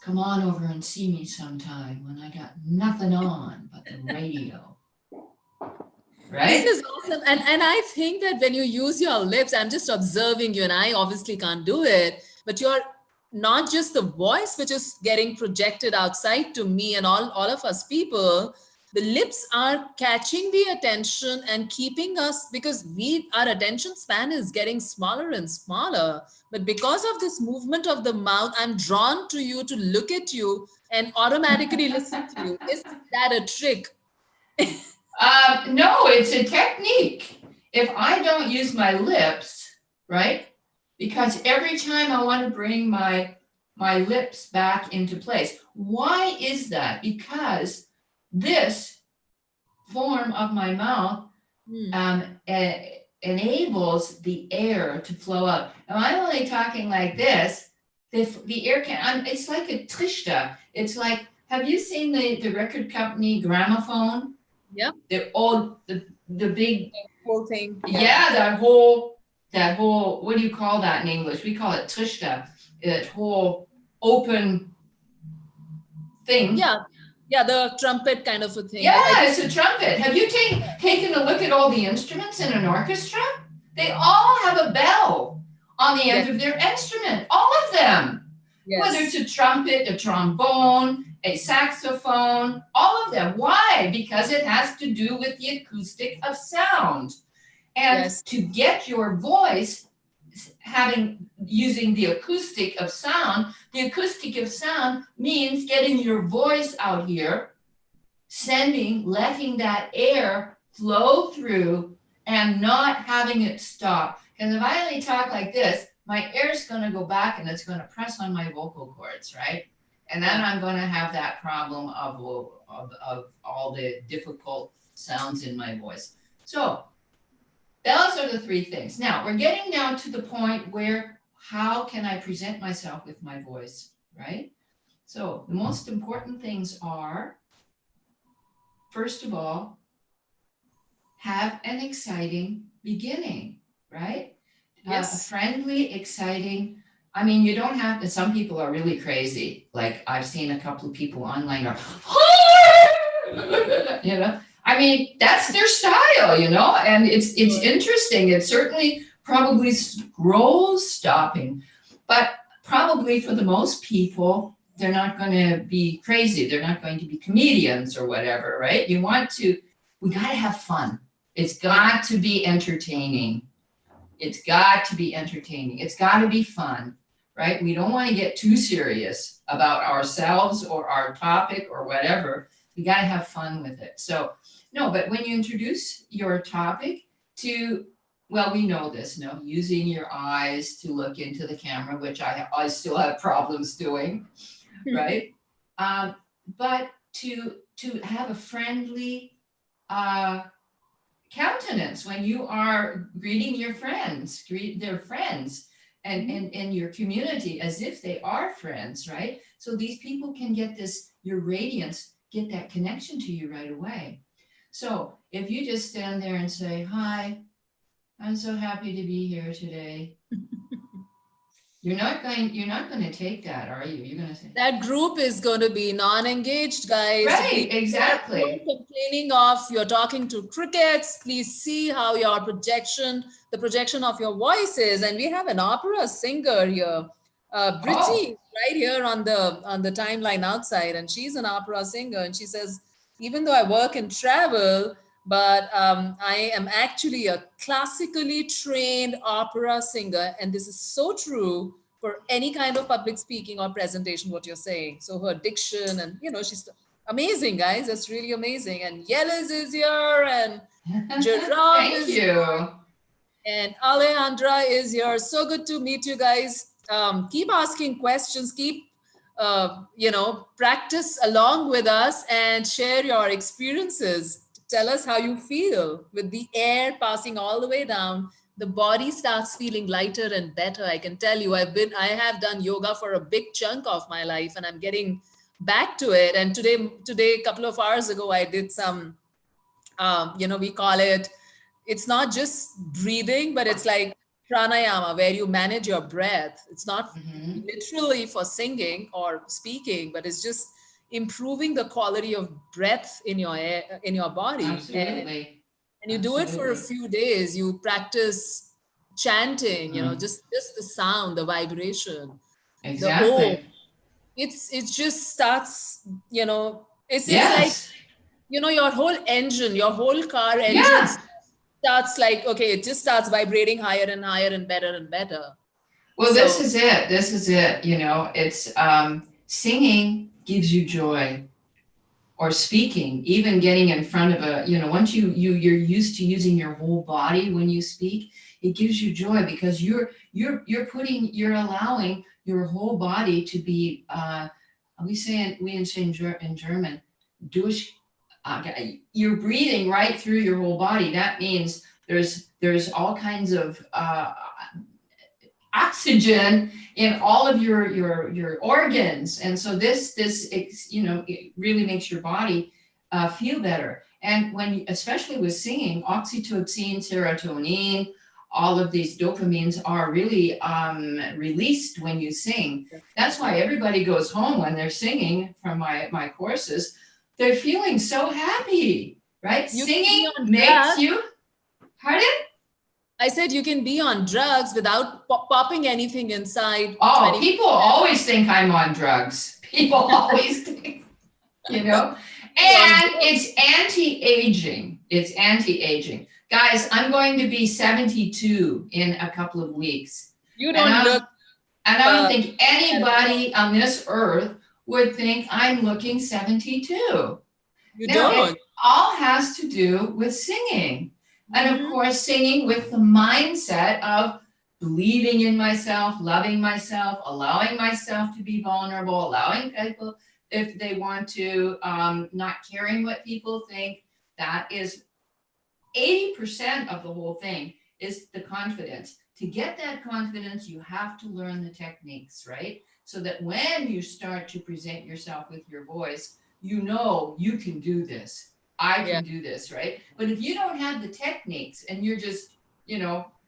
Come on over and see me sometime when I got nothing on but the radio. Right? This is awesome. And I think that when you use your lips, I'm just observing you, and I obviously can't do it, but you're not just the voice which is getting projected outside to me and all of us people. The lips are catching the attention and keeping us, because our attention span is getting smaller and smaller. But because of this movement of the mouth, I'm drawn to you, to look at you and automatically listen to you. Is that a trick? No, it's a technique. If I don't use my lips, right? Because every time I want to bring my lips back into place. Why is that? Because this form of my mouth enables the air to flow out. Now I'm only talking like this. The air can. It's like a trishta. It's like, have you seen the record company Gramophone? Yep. The big whole thing. Yeah, that whole what do you call that in English? We call it trishta. That whole open thing. Yeah, the trumpet kind of a thing. Yeah, it's a trumpet. Have you taken a look at all the instruments in an orchestra? They all have a bell on the end of their instrument. All of them. Whether it's a trumpet, a trombone, a saxophone, all of them. Why? Because it has to do with the acoustic of sound. And to get your voice using the acoustic of sound means getting your voice out here, letting that air flow through and not having it stop. Because if I only talk like this, my air's going to go back and it's going to press on my vocal cords, right? And then I'm going to have that problem of all the difficult sounds in my voice. So those are the three things. Now, we're getting now to the point where, how can I present myself with my voice, right? So the most important things are, first of all, have an exciting beginning, right? Yes. A friendly, exciting I mean, you don't have to, some people are really crazy. Like I've seen a couple of people online are, you know, I mean, that's their style, you know, and it's interesting. It's certainly probably scroll stopping, but probably for the most people, they're not going to be crazy. They're not going to be comedians or whatever, right? We got to have fun. It's got to be entertaining. It's got to be entertaining. It's got to be fun, right? We don't want to get too serious about ourselves or our topic or whatever. We got to have fun with it. So, no, but when you introduce your topic to, well, we know this, no, using your eyes to look into the camera, which I still have problems doing, right? But to have a friendly countenance when you are greeting your friends, greet their friends and your community as if they are friends, right? So these people can get this, your radiance, get that connection to you right away. So if you just stand there and say, hi, I'm so happy to be here today. You're not going to take that, are you? You're going to say that group is going to be non-engaged, guys. right, exactly. Complaining of you're talking to crickets. Please see how your the projection of your voice is. And we have an opera singer here, Bridgie, right here on the timeline outside, and she's an opera singer. And she says, even though I work and travel, but I am actually a classically trained opera singer, and this is so true for any kind of public speaking or presentation, what you're saying. So her diction and, she's amazing, guys. That's really amazing. And Yeliz is here and Giraffe Thank is you. here, and Alejandra is here. So good to meet you guys. Keep asking questions, keep, practice along with us and share your experiences. Tell us how you feel with the air passing all the way down. The body starts feeling lighter and better. I can tell you, I have done yoga for a big chunk of my life, and I'm getting back to it. And today, a couple of hours ago, I did some, we call it, it's not just breathing, but it's like pranayama, where you manage your breath. It's not literally for singing or speaking, but it's just improving the quality of breath in your body. Absolutely. And you do it for a few days. You practice chanting, just the sound, the vibration, exactly. the oh. It just starts, it's Yes. like, your whole engine, your whole car engine Yeah. starts like, okay, it just starts vibrating higher and higher and better and better. Well, this is it. This is it. It's singing gives you joy, or speaking, even getting in front of once you're used to using your whole body when you speak, it gives you joy because you're allowing your whole body to be, we say in German, durch, you're breathing right through your whole body. That means there's all kinds of oxygen in all of your organs, and so this it really makes your body feel better. And especially with singing, oxytocin, serotonin, all of these dopamines are really released when you sing. That's why everybody goes home when they're singing from my courses. They're feeling so happy, right? Singing makes you. Pardon? I said you can be on drugs without popping anything inside. Oh, people always think I'm on drugs. People always think, And it's anti-aging. It's anti-aging. Guys, I'm going to be 72 in a couple of weeks. You don't look. And I don't think anybody on this earth would think I'm looking 72. You don't. It all has to do with singing. And of course, singing with the mindset of believing in myself, loving myself, allowing myself to be vulnerable, allowing people, if they want to, not caring what people think. That is 80% of the whole thing, is the confidence. To get that confidence, you have to learn the techniques, right? So that when you start to present yourself with your voice, you can do this. I can do this, right? But if you don't have the techniques and you're just,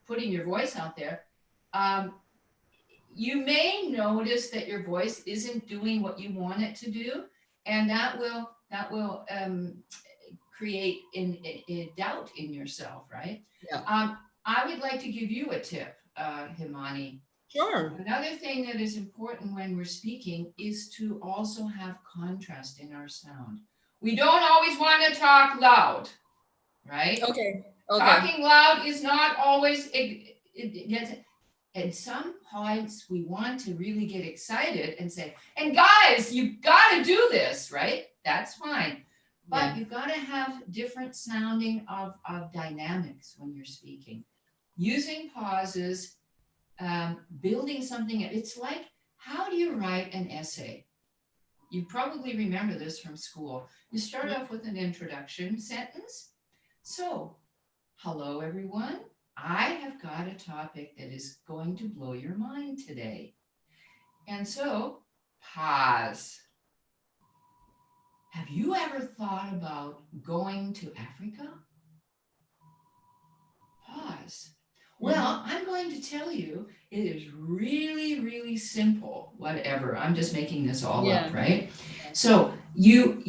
putting your voice out there, you may notice that your voice isn't doing what you want it to do, and that will create in doubt in yourself, right? Yeah. I would like to give you a tip, Himani. Sure. Another thing that is important when we're speaking is to also have contrast in our sound. We don't always want to talk loud, right? Okay. Okay. Talking loud is not always, it gets, at some points we want to really get excited and say, and guys, you got to do this, right? That's fine. But Yeah. you've got to have different sounding of dynamics when you're speaking. Using pauses, building something. It's like, how do you write an essay? You probably remember this from school. You start off with an introduction sentence. So, hello everyone. I have got a topic that is going to blow your mind today. And so, pause. Have you ever thought about going to Africa? Pause. Well, I'm going to tell you, it is really, really simple. Whatever. I'm just making this all up, right? So you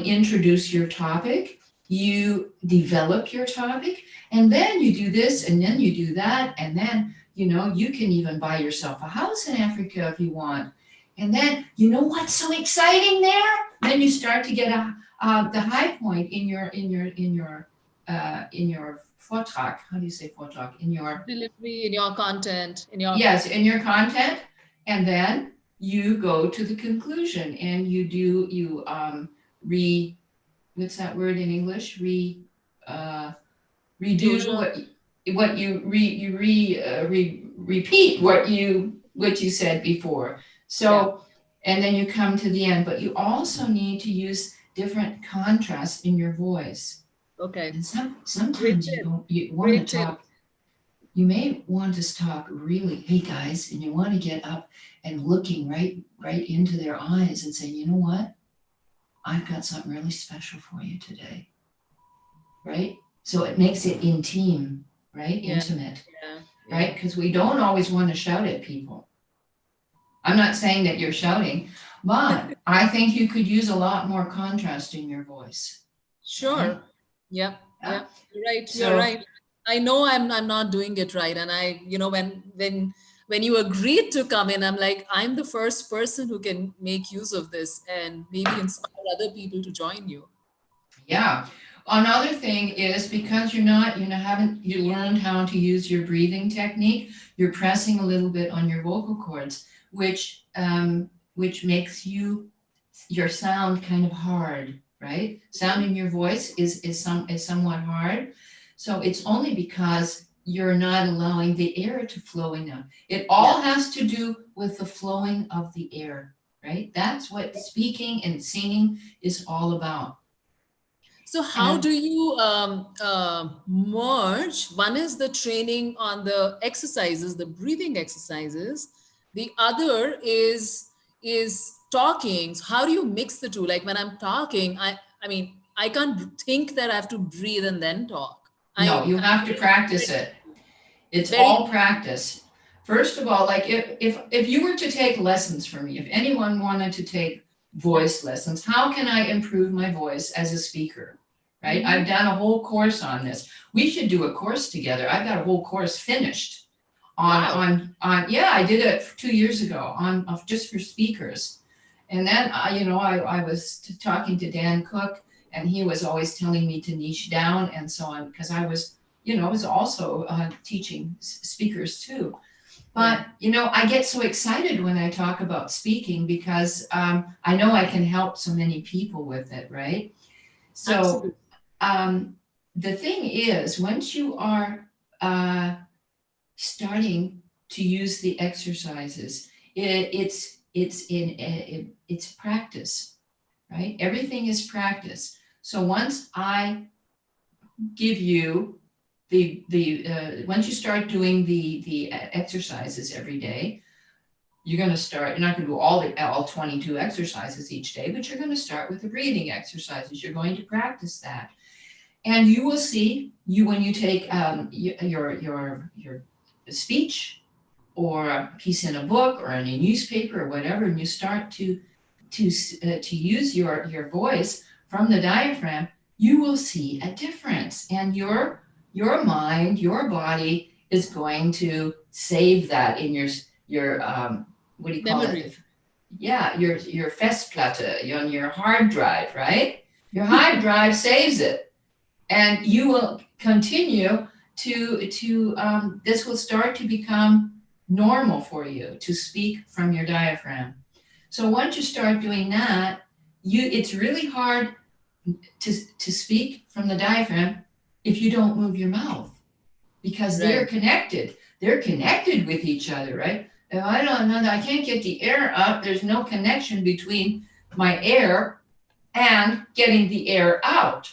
introduce your topic, you develop your topic, and then you do this, and then you do that, and then you can even buy yourself a house in Africa if you want. And then what's so exciting there? Then you start to get the high point in your Vortrag. How do you say Vortrag? In your delivery, in your content, in your in your content, and then you go to the conclusion and you what's that word in English? Redo what you repeat what you said before. So and then you come to the end, but you also need to use different contrasts in your voice. Okay. And sometimes you want to talk. You may want to talk really, hey guys, and you want to get up and looking right into their eyes and say, you know what? I've got something really special for you today. Right? So it makes it intimate, right? Intimate, right? Because we don't always want to shout at people. I'm not saying that you're shouting, but I think you could use a lot more contrast in your voice. Sure. Right? Yep. You're right. You're right. I know I'm not doing it right. And I, when you agreed to come in, I'm like, I'm the first person who can make use of this and maybe inspire other people to join you. Yeah. Another thing is because you haven't learned how to use your breathing technique, you're pressing a little bit on your vocal cords, which makes your sound kind of hard, right? Sound in your voice is somewhat hard. So it's only because you're not allowing the air to flow enough. It all has to do with the flowing of the air, right? That's what speaking and singing is all about. So how do you merge? One is the training on the exercises, the breathing exercises. The other is talking. So how do you mix the two? Like when I'm talking, I mean, I can't think that I have to breathe and then talk. No, you have to practice it. It's all practice. First of all, like if you were to take lessons from me, if anyone wanted to take voice lessons, how can I improve my voice as a speaker, right? I've done a whole course on this. We should do a course together. I've got a whole course finished on I did it 2 years ago on just for speakers. And then I was talking to Dan Cook, and he was always telling me to niche down and so on, because I was also teaching speakers too. But, I get so excited when I talk about speaking because I know I can help so many people with it, right? So the thing is, once you are starting to use the exercises, it's practice, right? Everything is practice. So once I give you once you start doing the exercises every day, you're not going to do all 22 exercises each day, but you're going to start with the breathing exercises. You're going to practice that, and you will see when you take your speech or a piece in a book or in a newspaper or whatever, and you start to use your voice from the diaphragm, you will see a difference, and your mind, your body is going to save that in your what do you call Memory. it? Yeah, your Festplatte on your hard drive, right? Your hard drive saves it, and you will continue to this will start to become normal for you to speak from your diaphragm. So once you start doing that, it's really hard to speak from the diaphragm if you don't move your mouth, because they're Right. connected. They're connected with each other, right? If I don't know that I can't get the air up, there's no connection between my air and getting the air out.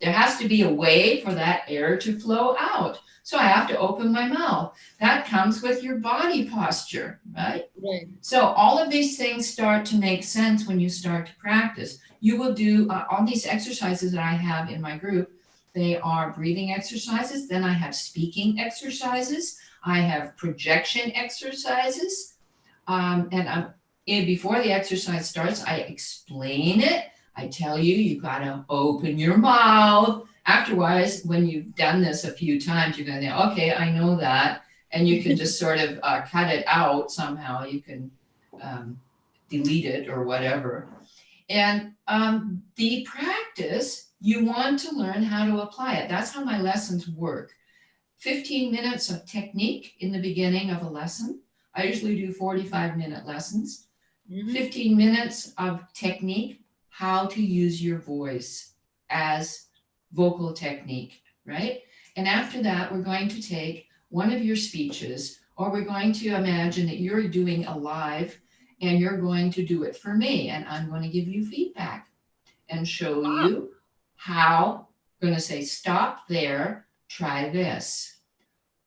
There has to be a way for that air to flow out. So I have to open my mouth. That comes with your body posture, right? Right. So all of these things start to make sense when you start to practice. You will do all these exercises that I have in my group. They are breathing exercises. Then I have speaking exercises. I have projection exercises. And before the exercise starts, I explain it. I tell you, you got to open your mouth. Afterwards, when you've done this a few times, you're going to think, okay, I know that. And you can just sort of cut it out somehow. You can delete it or whatever. And the practice, you want to learn how to apply it. That's how my lessons work. 15 minutes of technique in the beginning of a lesson. I usually do 45-minute lessons. 15 minutes of technique, how to use your voice as vocal technique, right? And after that, we're going to take one of your speeches, or we're going to imagine that you're doing a live and you're going to do it for me, and I'm going to give you feedback and show you how. I'm going to say, stop there, try this.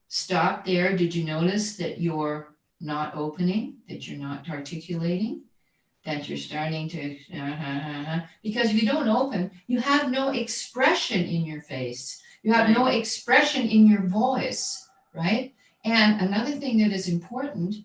Stop there. Did you notice that you're not opening, that you're not articulating, that you're starting to, because if you don't open, you have no expression in your face. You have no expression in your voice, right? And another thing that is important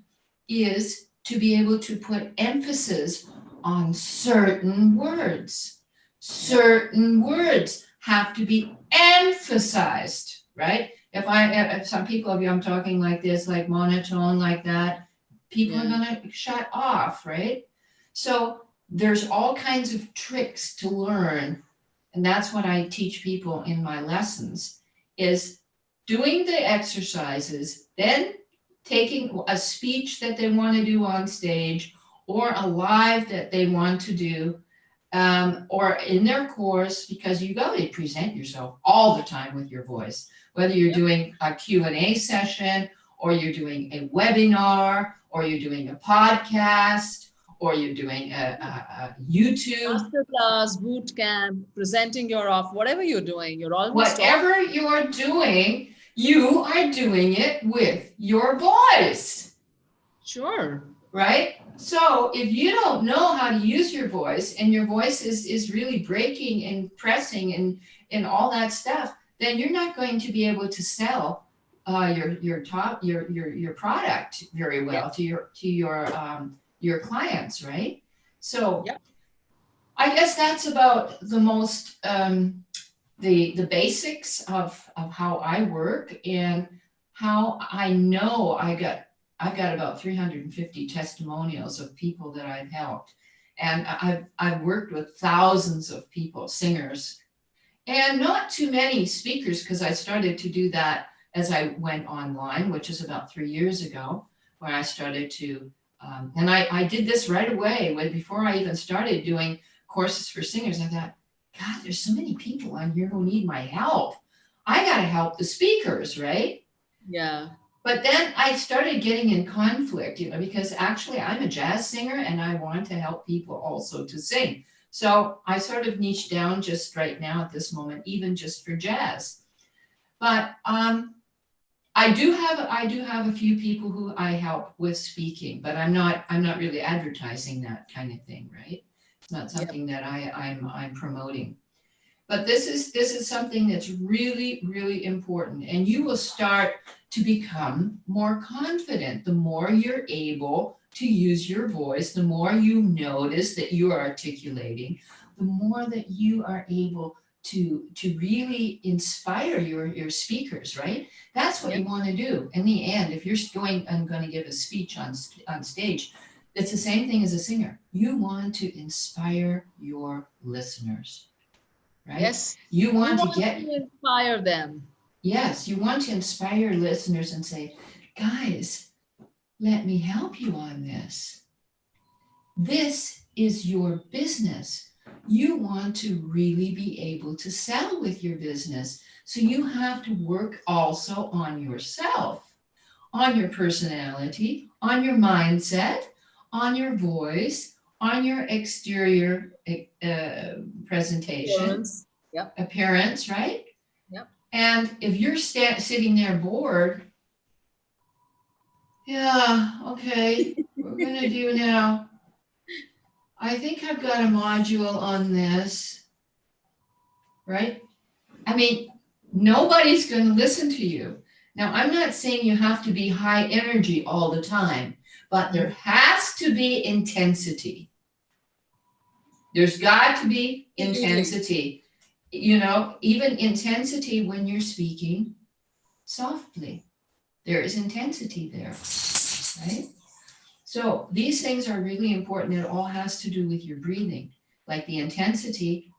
is to be able to put emphasis on certain words. Certain words have to be emphasized, right? If some people, if I'm talking like this, like monotone, like that, people are going to shut off, right? So there's all kinds of tricks to learn. And that's what I teach people in my lessons, is doing the exercises, then taking a speech that they want to do on stage, or a live that they want to do, or in their course, because you got to present yourself all the time with your voice, whether you're doing a Q&A session, or you're doing a webinar, or you're doing a podcast, or you're doing a YouTube. Masterclass, boot camp, presenting your off, whatever you're doing, you're always whatever you're doing, you are doing it with your voice. Sure. Right? So if you don't know how to use your voice, and your voice is really breaking and pressing and all that stuff, then you're not going to be able to sell your product very well to your clients, right? So I guess that's about the most the basics of how I work, and how I know I've got about 350 testimonials of people that I've helped. And I've worked with thousands of people, singers, and not too many speakers, because I started to do that as I went online, which is about 3 years ago, where I started to, and I did this right away. Before I even started doing courses for singers, I thought, God, there's so many people on here who need my help. I got to help the speakers, right? Yeah. But then I started getting in conflict, because actually I'm a jazz singer and I want to help people also to sing. So I sort of niched down just right now at this moment, even just for jazz. But I do have a few people who I help with speaking, but I'm not really advertising that kind of thing, right? It's not something that I'm promoting. But this is something that's really, really important. And you will start to become more confident. The more you're able to use your voice, the more you notice that you are articulating, the more that you are able to really inspire your speakers, right? That's what you want to do. In the end, if you're I'm going to give a speech on stage, it's the same thing as a singer. You want to inspire your listeners, right? Yes. You want to inspire them. Yes, you want to inspire your listeners and say, guys, let me help you on this. This is your business. You want to really be able to sell with your business. So you have to work also on yourself, on your personality, on your mindset, on your voice, on your exterior presentation, appearance, right? Yep. And if you're sitting there bored, yeah, okay, we're gonna do now. I think I've got a module on this, right? I mean, nobody's going to listen to you. Now, I'm not saying you have to be high energy all the time, but there has to be intensity. There's got to be intensity. You know, even intensity when you're speaking softly. There is intensity there, right? So these things are really important. It all has to do with your breathing, like the intensity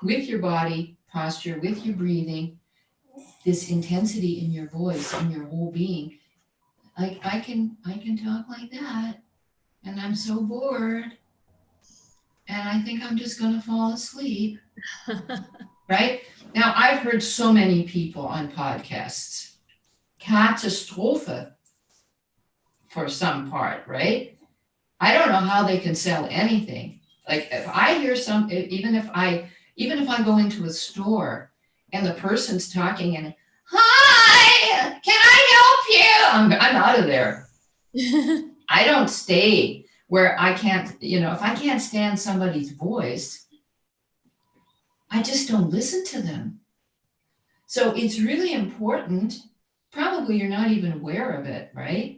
with your body posture, with your breathing, this intensity in your voice, in your whole being. Like I can talk like that, and I'm so bored, and I think I'm just gonna fall asleep. Right? Now I've heard so many people on podcasts, catastrophe for some part, right? I don't know how they can sell anything. Like if I hear even if I go into a store and the person's talking and, hi, can I help you? I'm out of there. I don't stay where I can't, if I can't stand somebody's voice, I just don't listen to them. So it's really important. Probably you're not even aware of it, right?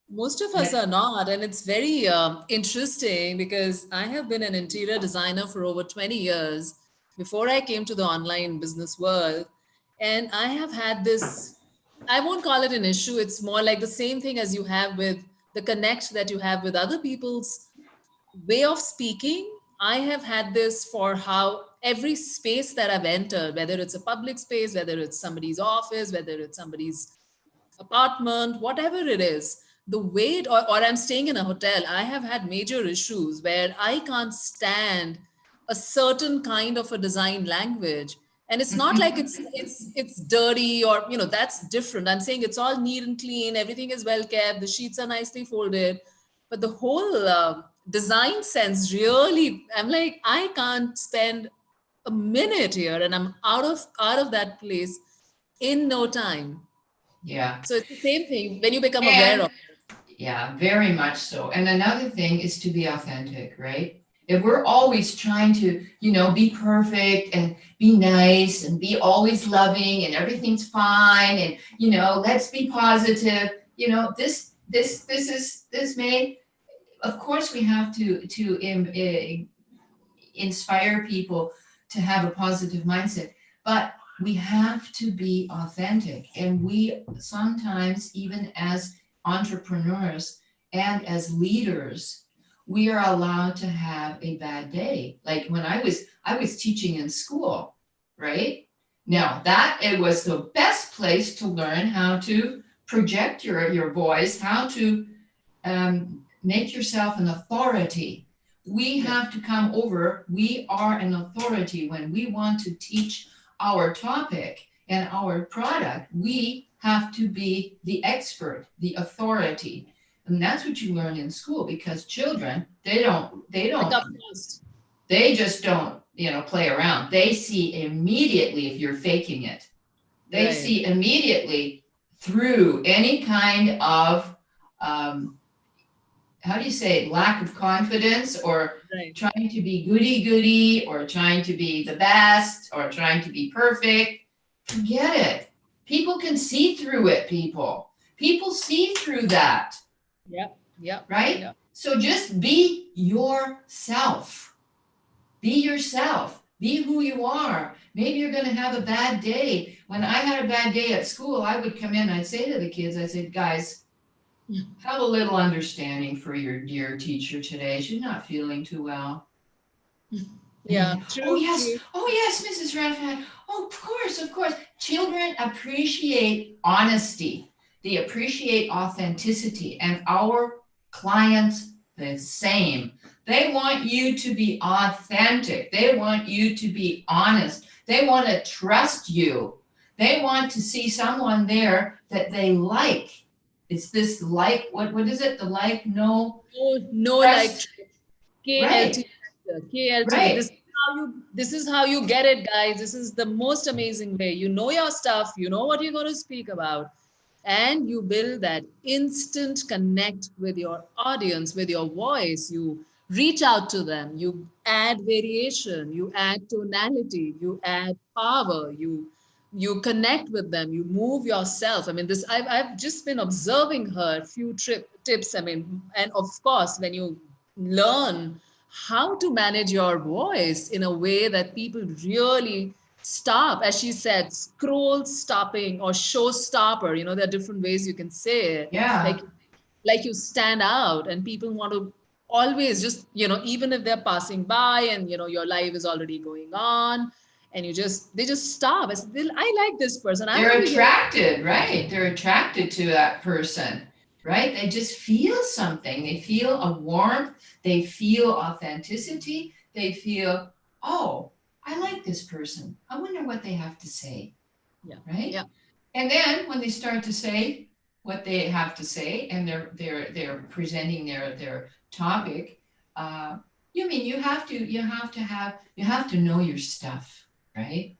Most of us are not. And it's very interesting because I have been an interior designer for over 20 years before I came to the online business world. And I have had this, I won't call it an issue. It's more like the same thing as you have with the connect that you have with other people's way of speaking. I have had this for how every space that I've entered, whether it's a public space, whether it's somebody's office, whether it's somebody's apartment, whatever it is, the way or I'm staying in a hotel, I have had major issues where I can't stand a certain kind of a design language. And it's not like it's dirty or that's different. I'm saying it's all neat and clean, everything is well kept, the sheets are nicely folded, but the whole design sense really, I'm like, I can't spend a minute here and I'm out of that place in no time. Yeah. So it's the same thing when you become aware of it. Yeah, very much so. And another thing is to be authentic, right? If we're always trying to, be perfect and be nice and be always loving and everything's fine and, let's be positive, this may, of course, we have to inspire people to have a positive mindset, but we have to be authentic. And we sometimes, even as entrepreneurs and as leaders, we are allowed to have a bad day. Like when I was teaching in school, right? Now that it was the best place to learn how to project your voice, how to make yourself an authority. We have to come over. We are an authority when we want to teach our topic and our product. We have to be the expert, the authority. And that's what you learn in school, because children, they just don't, play around. They see immediately if you're faking it. They see immediately through any kind of how do you say, lack of confidence, or Right. trying to be goody-goody, or trying to be the best, or trying to be perfect. Forget it. People can see through it, people. People see through that, Yep. Yep. right? Yep. So just be yourself. Be yourself. Be who you are. Maybe you're going to have a bad day. When I had a bad day at school, I would come in, I'd say to the kids, I said, guys, have a little understanding for your dear teacher today. She's not feeling too well. Yeah. Oh True. yes, True. oh yes, Mrs. Radfan. Oh, of course, of course. Children appreciate honesty. They appreciate authenticity, and our clients the same. They want you to be authentic. They want you to be honest. They want to trust you. They want to see someone there that they like. It's this like, what is it? The like, no, No, no, like trust. KLT Right, factor, KLT. right. This is how you get it, guys. This is the most amazing way. You know your stuff, you know what you're going to speak about, and you build that instant connect with your audience, with your voice. You reach out to them, you add variation, you add tonality, you add power, you connect with them, you move yourself. I mean, this I've just been observing her few tips. I mean, and of course, when you learn how to manage your voice in a way that people really stop, as she said, scroll stopping or show stopper. You know, there are different ways you can say it. Yeah. Like you stand out, and people want to always just, you know, even if they're passing by and you know your life is already going on, and they just stop. I like this person. I They're want to hear. attracted, right? They're attracted to that person, right? They just feel something. They feel a warmth. They feel authenticity. They feel, oh, I like this person. I wonder what they have to say, Yeah, right? yeah. And then when they start to say what they have to say, and they're presenting their topic, you mean you have to know your stuff, right?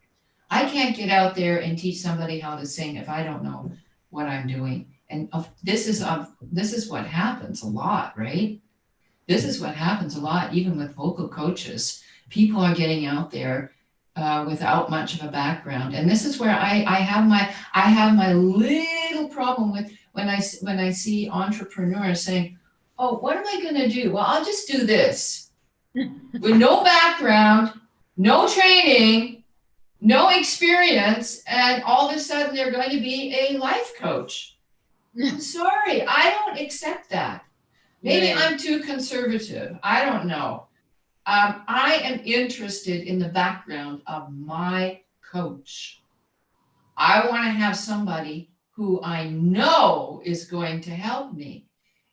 I can't get out there and teach somebody how to sing if I don't know what I'm doing. And this is what happens a lot, right? This is what happens a lot, even with vocal coaches. People are getting out there without much of a background, and this is where I have my little problem with when I see entrepreneurs saying, "Oh, what am I going to do? Well, I'll just do this with no background, no training, no experience, and all of a sudden they're going to be a life coach." I'm sorry, I don't accept that. Maybe Right. I'm too conservative. I don't know. I am interested in the background of my coach. I want to have somebody who I know is going to help me.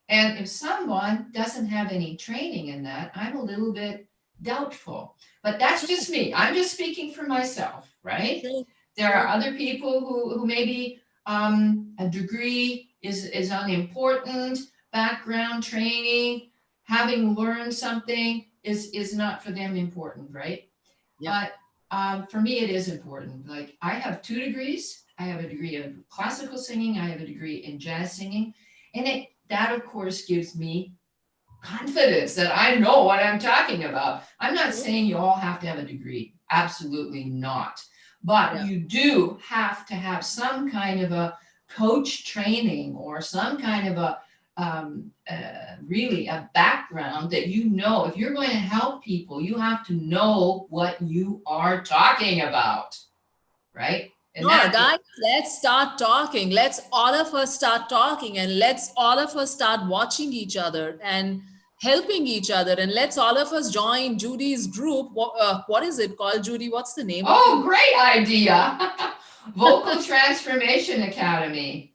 And if someone doesn't have any training in that, I'm a little bit doubtful. But that's just me. I'm just speaking for myself, right? True. There are True. other people who maybe a degree is unimportant, background training, having learned something is not for them important, right? Yeah. But for me, it is important. Like I have 2 degrees. I have a degree of classical singing. I have a degree in jazz singing, and that of course gives me confidence that I know what I'm talking about. I'm not saying you all have to have a degree. Absolutely not. But Yeah. you do have to have some kind of a coach training or some kind of a really a background that you know if you're going to help people, you have to know what you are talking about, right? And Sure, that guys, let's start talking. Let's all of us start talking, and let's all of us start watching each other and helping each other. And let's all of us join Judy's group. What is it called, Judy? What's the name of your oh, group? great idea. Vocal Transformation Academy.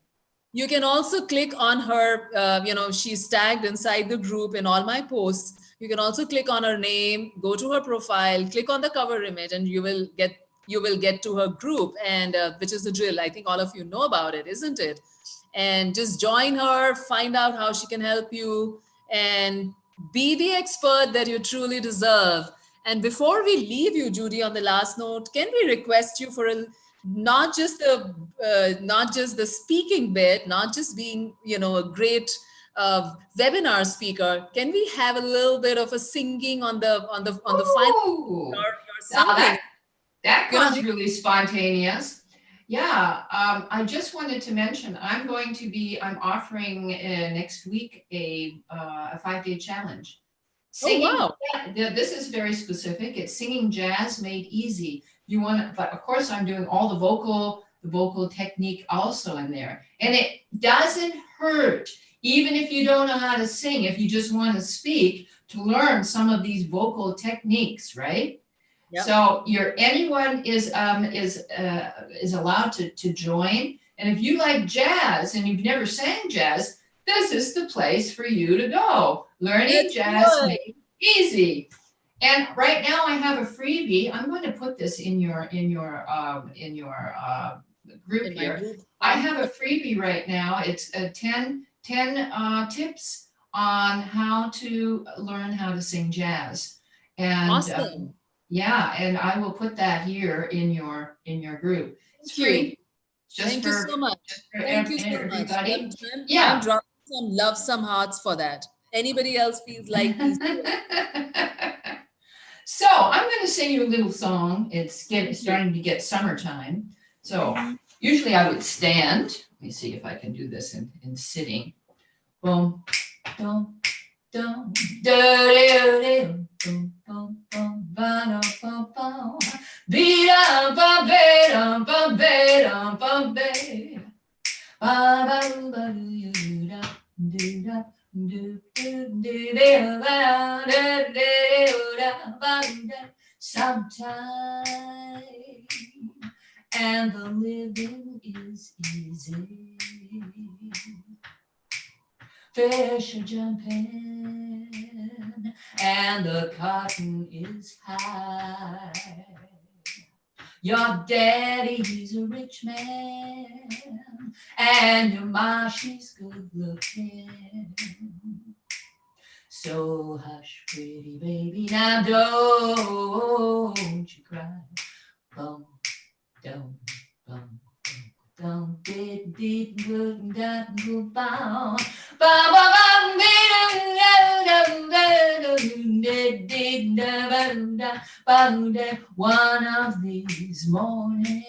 You can also click on her, you know, she's tagged inside the group in all my posts. You can also click on her name, go to her profile, click on the cover image, and you will get to her group, and which is the drill. I think all of you know about it, isn't it? And just join her, find out how she can help you, and be the expert that you truly deserve. And before we leave you, Judy, on the last note, can we request you for a not just the speaking bit, not just being, you know, a great webinar speaker, can we have a little bit of a singing on the final Ooh, or now something? that You know, comes really spontaneous. Yeah, I just wanted to mention, I'm offering next week a 5-day challenge. oh Singing, wow. yeah, this is very specific. It's singing jazz made easy. You want to, but of course I'm doing all the vocal technique also in there. And it doesn't hurt, even if you don't know how to sing, if you just want to speak, to learn some of these vocal techniques, right? Yep. So anyone is allowed to join. And if you like jazz and you've never sang jazz, this is the place for you to go. Learning Let's do jazz it. made easy. And right now I have a freebie. I'm going to put this in your group In my here. group. I have a freebie right now. It's 10 tips on how to learn how to sing jazz. And Awesome. yeah, and I will put that here in your group. It's Thank you. free. Just Thank you so much. Thank you so much. everybody. I'm Yeah. dropping some love, some hearts for that. Anybody else feels like, please do it. So I'm going to sing you a little song. It's starting to get summertime. So usually I would stand. Let me see if I can do this in sitting. Boom, dum, dum, da-da-da-da, boom, boom, boom, ba-da-ba-ba. Be-da-ba-ba-dum, ba-ba-dum, ba-ba. Ba-ba-ba-do-do-da, do-da, do-do-do-da-ba-da-da-da-da-ba-da. Sometime, and the living is easy. Fish are jumping, and the cotton is high. Your daddy, he's a rich man, and your ma, she's good looking. So hush, pretty baby, now don't you cry. Bum, dum, bum, dum, did, good, that, good, bum. One of these mornings,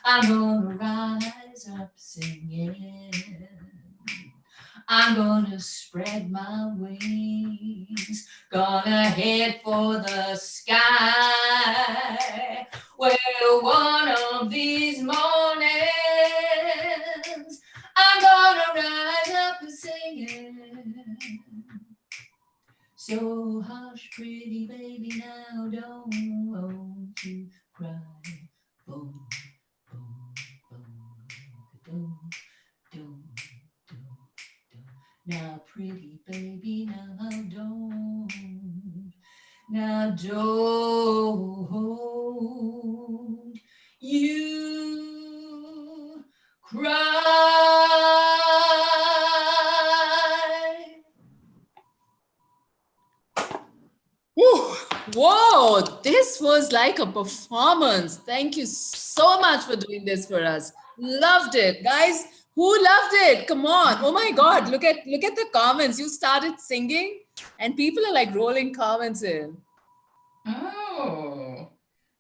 I'm gonna rise up singing. I'm gonna spread my wings, gonna head for the sky. Well, one of these mornings, I'm gonna rise up and singing. So hush, pretty baby, now don't you cry. Boom, boom, boom, boom, boom, boom. Now, pretty baby, now don't you cry. Whew. Whoa, this was like a performance. Thank you so much for doing this for us. Loved it. Guys, who loved it? Come on. Oh my God, look at the comments. You started singing and people are like rolling comments in. Oh,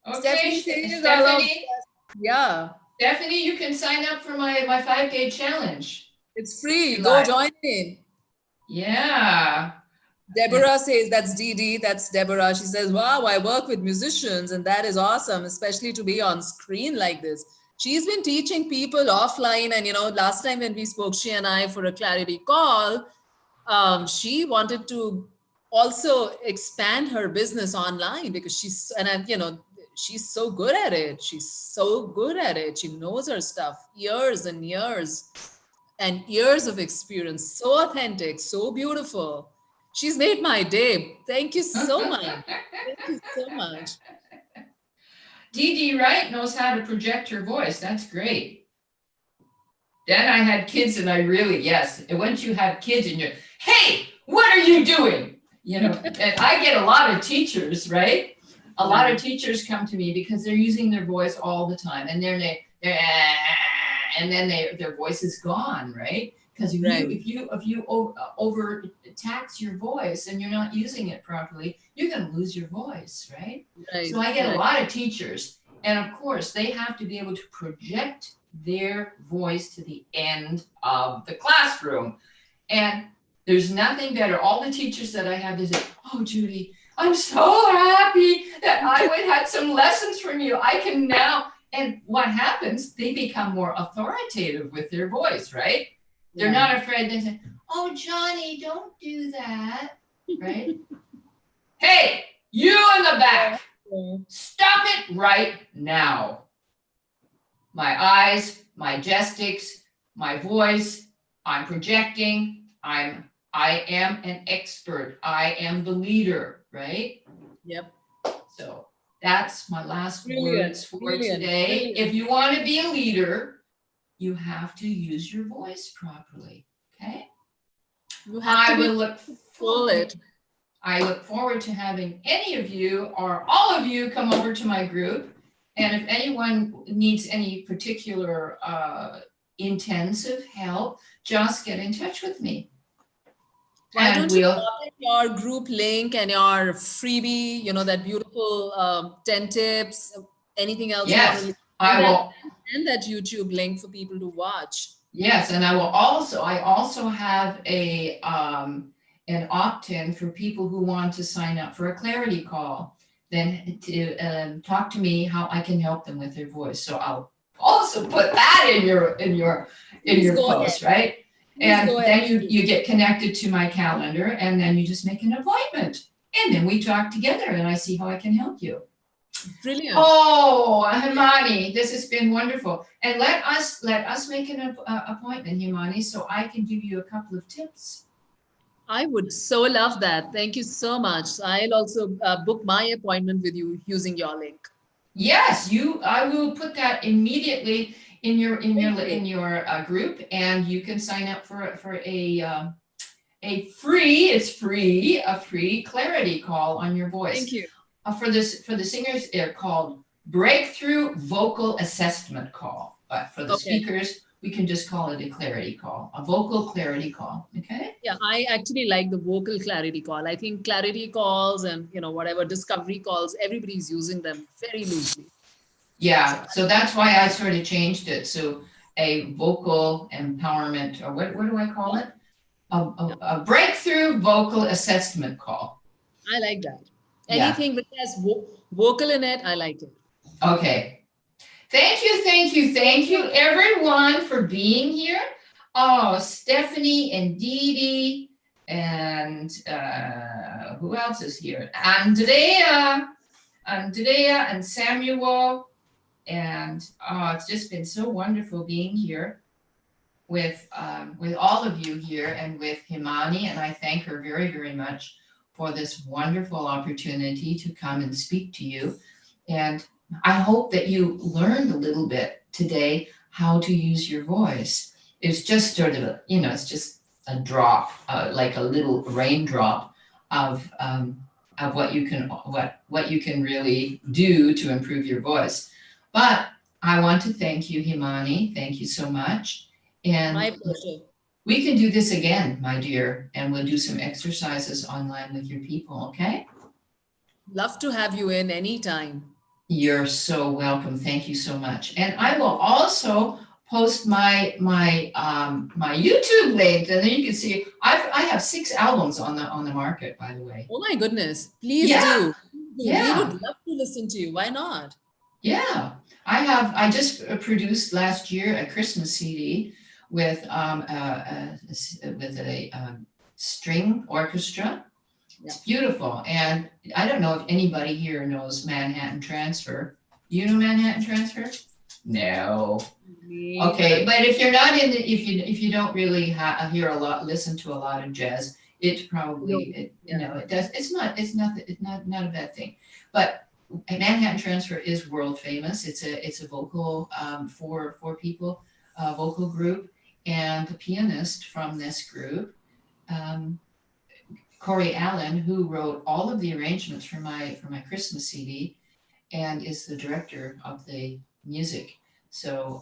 okay. Stephanie says, Stephanie, yeah. Stephanie, you can sign up for my 5-day challenge. It's free. Go join in. Yeah. Deborah says, that's Dee. That's Deborah. She says, wow, I work with musicians and that is awesome, especially to be on screen like this. She's been teaching people offline. And, you know, last time when we spoke, she and I for a clarity call, she wanted to also expand her business online because she's, and I'm, you know, she's so good at it. She's so good at it. She knows her stuff, years and years and years of experience, so authentic, so beautiful. She's made my day. Thank you so much. Thank you so much. Dee Wright knows how to project her voice. That's great. Then I had kids and I really, yes. And once you have kids and you're, hey, what are you doing? You know, and I get a lot of teachers, right? A lot of teachers come to me because they're using their voice all the time and they're and then their voice is gone, right? Because Right. if you overtax your voice and you're not using it properly, you're going to lose your voice, right? Right. So I get a Right. lot of teachers, and of course they have to be able to project their voice to the end of the classroom. And there's nothing better. All the teachers that I have, they say, "Oh, Judy, I'm so happy that I had some lessons from you. I can now." And what happens? They become more authoritative with their voice, right? They're Yeah. not afraid. They say, "Oh, Johnny, don't do that," right? "Hey, you in the back, stop it right now. My eyes, my gestics, my voice, I'm projecting, I am an expert. I am the leader," right? Yep. So that's my last Brilliant. words for Brilliant. today. Brilliant. If you want to be a leader, you have to use your voice properly. Okay. You have to I be will look full forward. it. I look forward to having any of you or all of you come over to my group. And if anyone needs any particular intensive help, just get in touch with me. Why And don't you we'll, pop in your group link and your freebie, that beautiful 10 tips, anything else you want to yes, leave, I and that, will. and that YouTube link for people to watch. Yes, and I also have an opt-in for people who want to sign up for a clarity call. Then to talk to me how I can help them with their voice. So I'll also put that in your Please go ahead. post, right? Please And go then ahead. you get connected to my calendar, and then you just make an appointment, and then we talk together, and I see how I can help you. Brilliant. Oh, Himani, this has been wonderful. And let us make an appointment, Himani, so I can give you a couple of tips. I would so love that. Thank you so much. I'll also book my appointment with you using your link. Yes, I will put that immediately in your group, and you can sign up for a free clarity call on your voice. Thank you. For the singers, they're called breakthrough vocal assessment call. But for the speakers, we can just call it a clarity call, a vocal clarity call. Okay. Yeah, I actually like the vocal clarity call. I think clarity calls and whatever discovery calls, everybody's using them very loosely. Yeah, so that's why I sort of changed it. So a vocal empowerment, or what do I call it? A breakthrough vocal assessment call. I like that. Anything which has vocal in it, I like it. Okay. Thank you, everyone, for being here. Oh, Stephanie and Dee Dee, and who else is here? Andrea and Samuel, and it's just been so wonderful being here with all of you here, and with Himani, and I thank her very, very much for this wonderful opportunity to come and speak to you. And I hope that you learned a little bit today how to use your voice. It's just sort of it's just a drop, like a little raindrop of what you can really do to improve your voice. But I want to thank you, Himani. Thank you so much. And my pleasure. We can do this again, my dear, and we'll do some exercises online with your people, okay? Love to have you in anytime. You're so welcome. Thank you so much. And I will also post my YouTube link, and then you can see I have 6 albums on the market, by the way. Oh my goodness. Please do. Yeah. We would love to listen to you. Why not? Yeah. I just produced last year a Christmas CD with a string orchestra. It's beautiful. And I don't know if anybody here knows Manhattan Transfer. You know Manhattan Transfer? No. Okay, but if you're not if you don't really listen to a lot of jazz, it's probably it's not a bad thing. But Manhattan Transfer is world famous. It's a vocal four people vocal group, and the pianist from this group, Corey Allen, who wrote all of the arrangements for my Christmas CD, and is the director of the music. So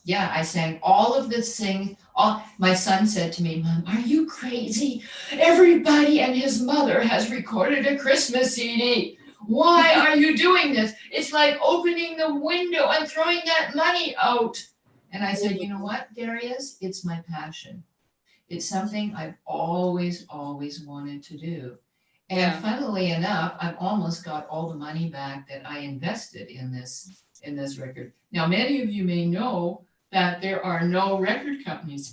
yeah, I sang all of this thing. All my son said to me, "Mom, are you crazy? Everybody and his mother has recorded a Christmas CD. Why are you doing this? It's like opening the window and throwing that money out." And I said, "You know what, Darius? It's my passion. It's something I've always, always wanted to do." And Yeah. funnily enough, I've almost got all the money back that I invested in this record. Now, many of you may know that there are no record companies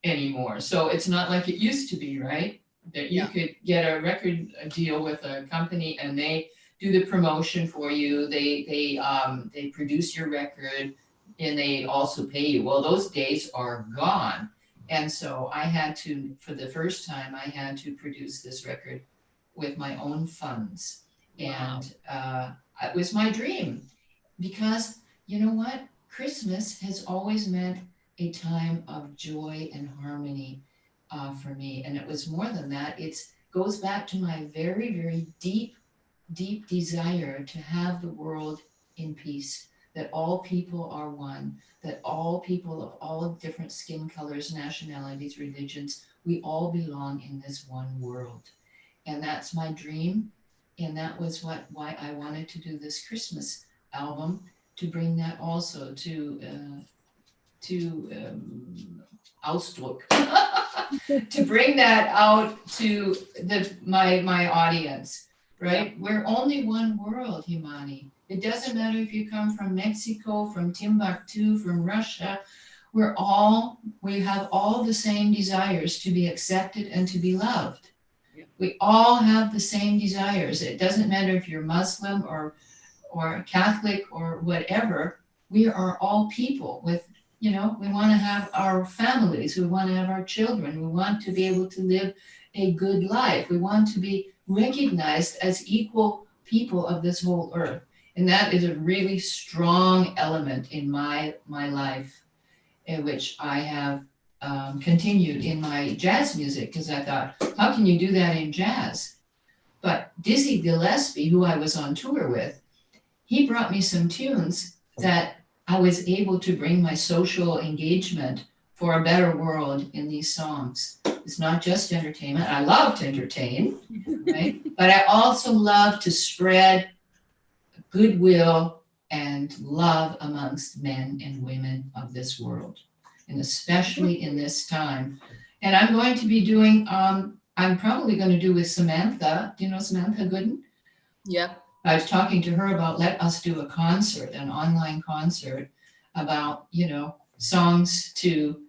anymore. So it's not like it used to be, right? That you Yeah. could get a record deal with a company and they do the promotion for you. They produce your record and they also pay you. Well, those days are gone. And so I had to, for the first time, I had to produce this record with my own funds. Wow. And it was my dream because you know what? Christmas has always meant a time of joy and harmony for me. And it was more than that. It goes back to my very, very deep, deep desire to have the world in peace, that all people are one, that all people of all different skin colors, nationalities, religions, we all belong in this one world. And that's my dream. And that was why I wanted to do this Christmas album, to bring that also to Ausdruck, to bring that out to my audience, right? Yeah. We're only one world, Himani. It doesn't matter if you come from Mexico, from Timbuktu, from Russia. We have all the same desires to be accepted and to be loved. Yeah. We all have the same desires. It doesn't matter if you're Muslim or Catholic or whatever. We are all people with, you know, we want to have our families, we want to have our children, we want to be able to live a good life, we want to be recognized as equal people of this whole earth. And that is a really strong element in my life, in which I have continued in my jazz music, because I thought, how can you do that in jazz? But Dizzy Gillespie, who I was on tour with, he brought me some tunes that I was able to bring my social engagement for a better world in these songs. It's not just entertainment. I love to entertain, right? But I also love to spread goodwill and love amongst men and women of this world, and especially in this time. And I'm going to be doing, I'm probably going to do with Samantha. Do you know Samantha Gooden? Yeah. I was talking to her about, let us do a concert, an online concert about, you know, songs to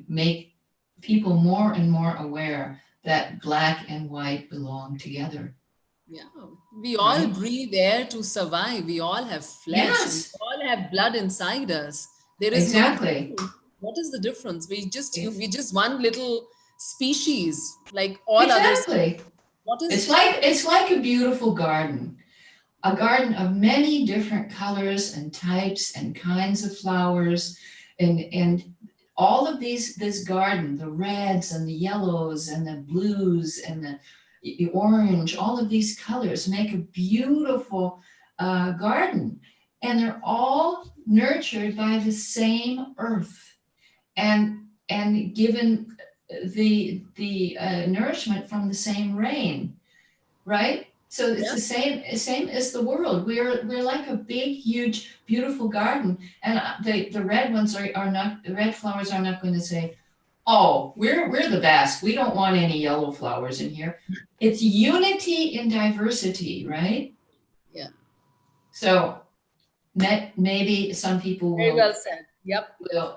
make people more and more aware that Black and white belong together. Yeah. We all Right? breathe air to survive. We all have flesh and we Yes, all have blood inside us. There is no exactly. difference. What is the difference? Ex- We just one little species like all others. Exactly. What is It's like a beautiful garden, a garden of many different colors and types and kinds of flowers, and all of this garden, the reds and the yellows and the blues and the orange, all of these colors make a beautiful garden, and they're all nurtured by the same earth and given the nourishment from the same rain, right? So it's yeah, the same as the world. We're like a big, huge, beautiful garden, and the red ones are not, the red flowers are not going to say, "Oh, we're the best. We don't want any yellow flowers in here." It's unity in diversity, right? yeah. So maybe some people Very well said. Yep. will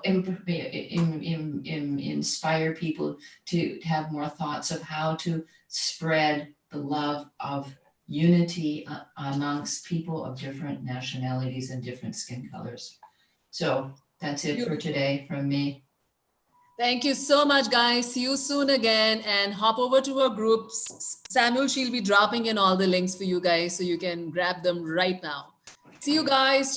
inspire people to have more thoughts of how to spread the love of unity amongst people of different nationalities and different skin colors. So that's it for Beautiful. today from me. Thank you so much, guys. See you soon again and hop over to our groups. Samuel, she'll be dropping in all the links for you guys so you can grab them right now. See you guys.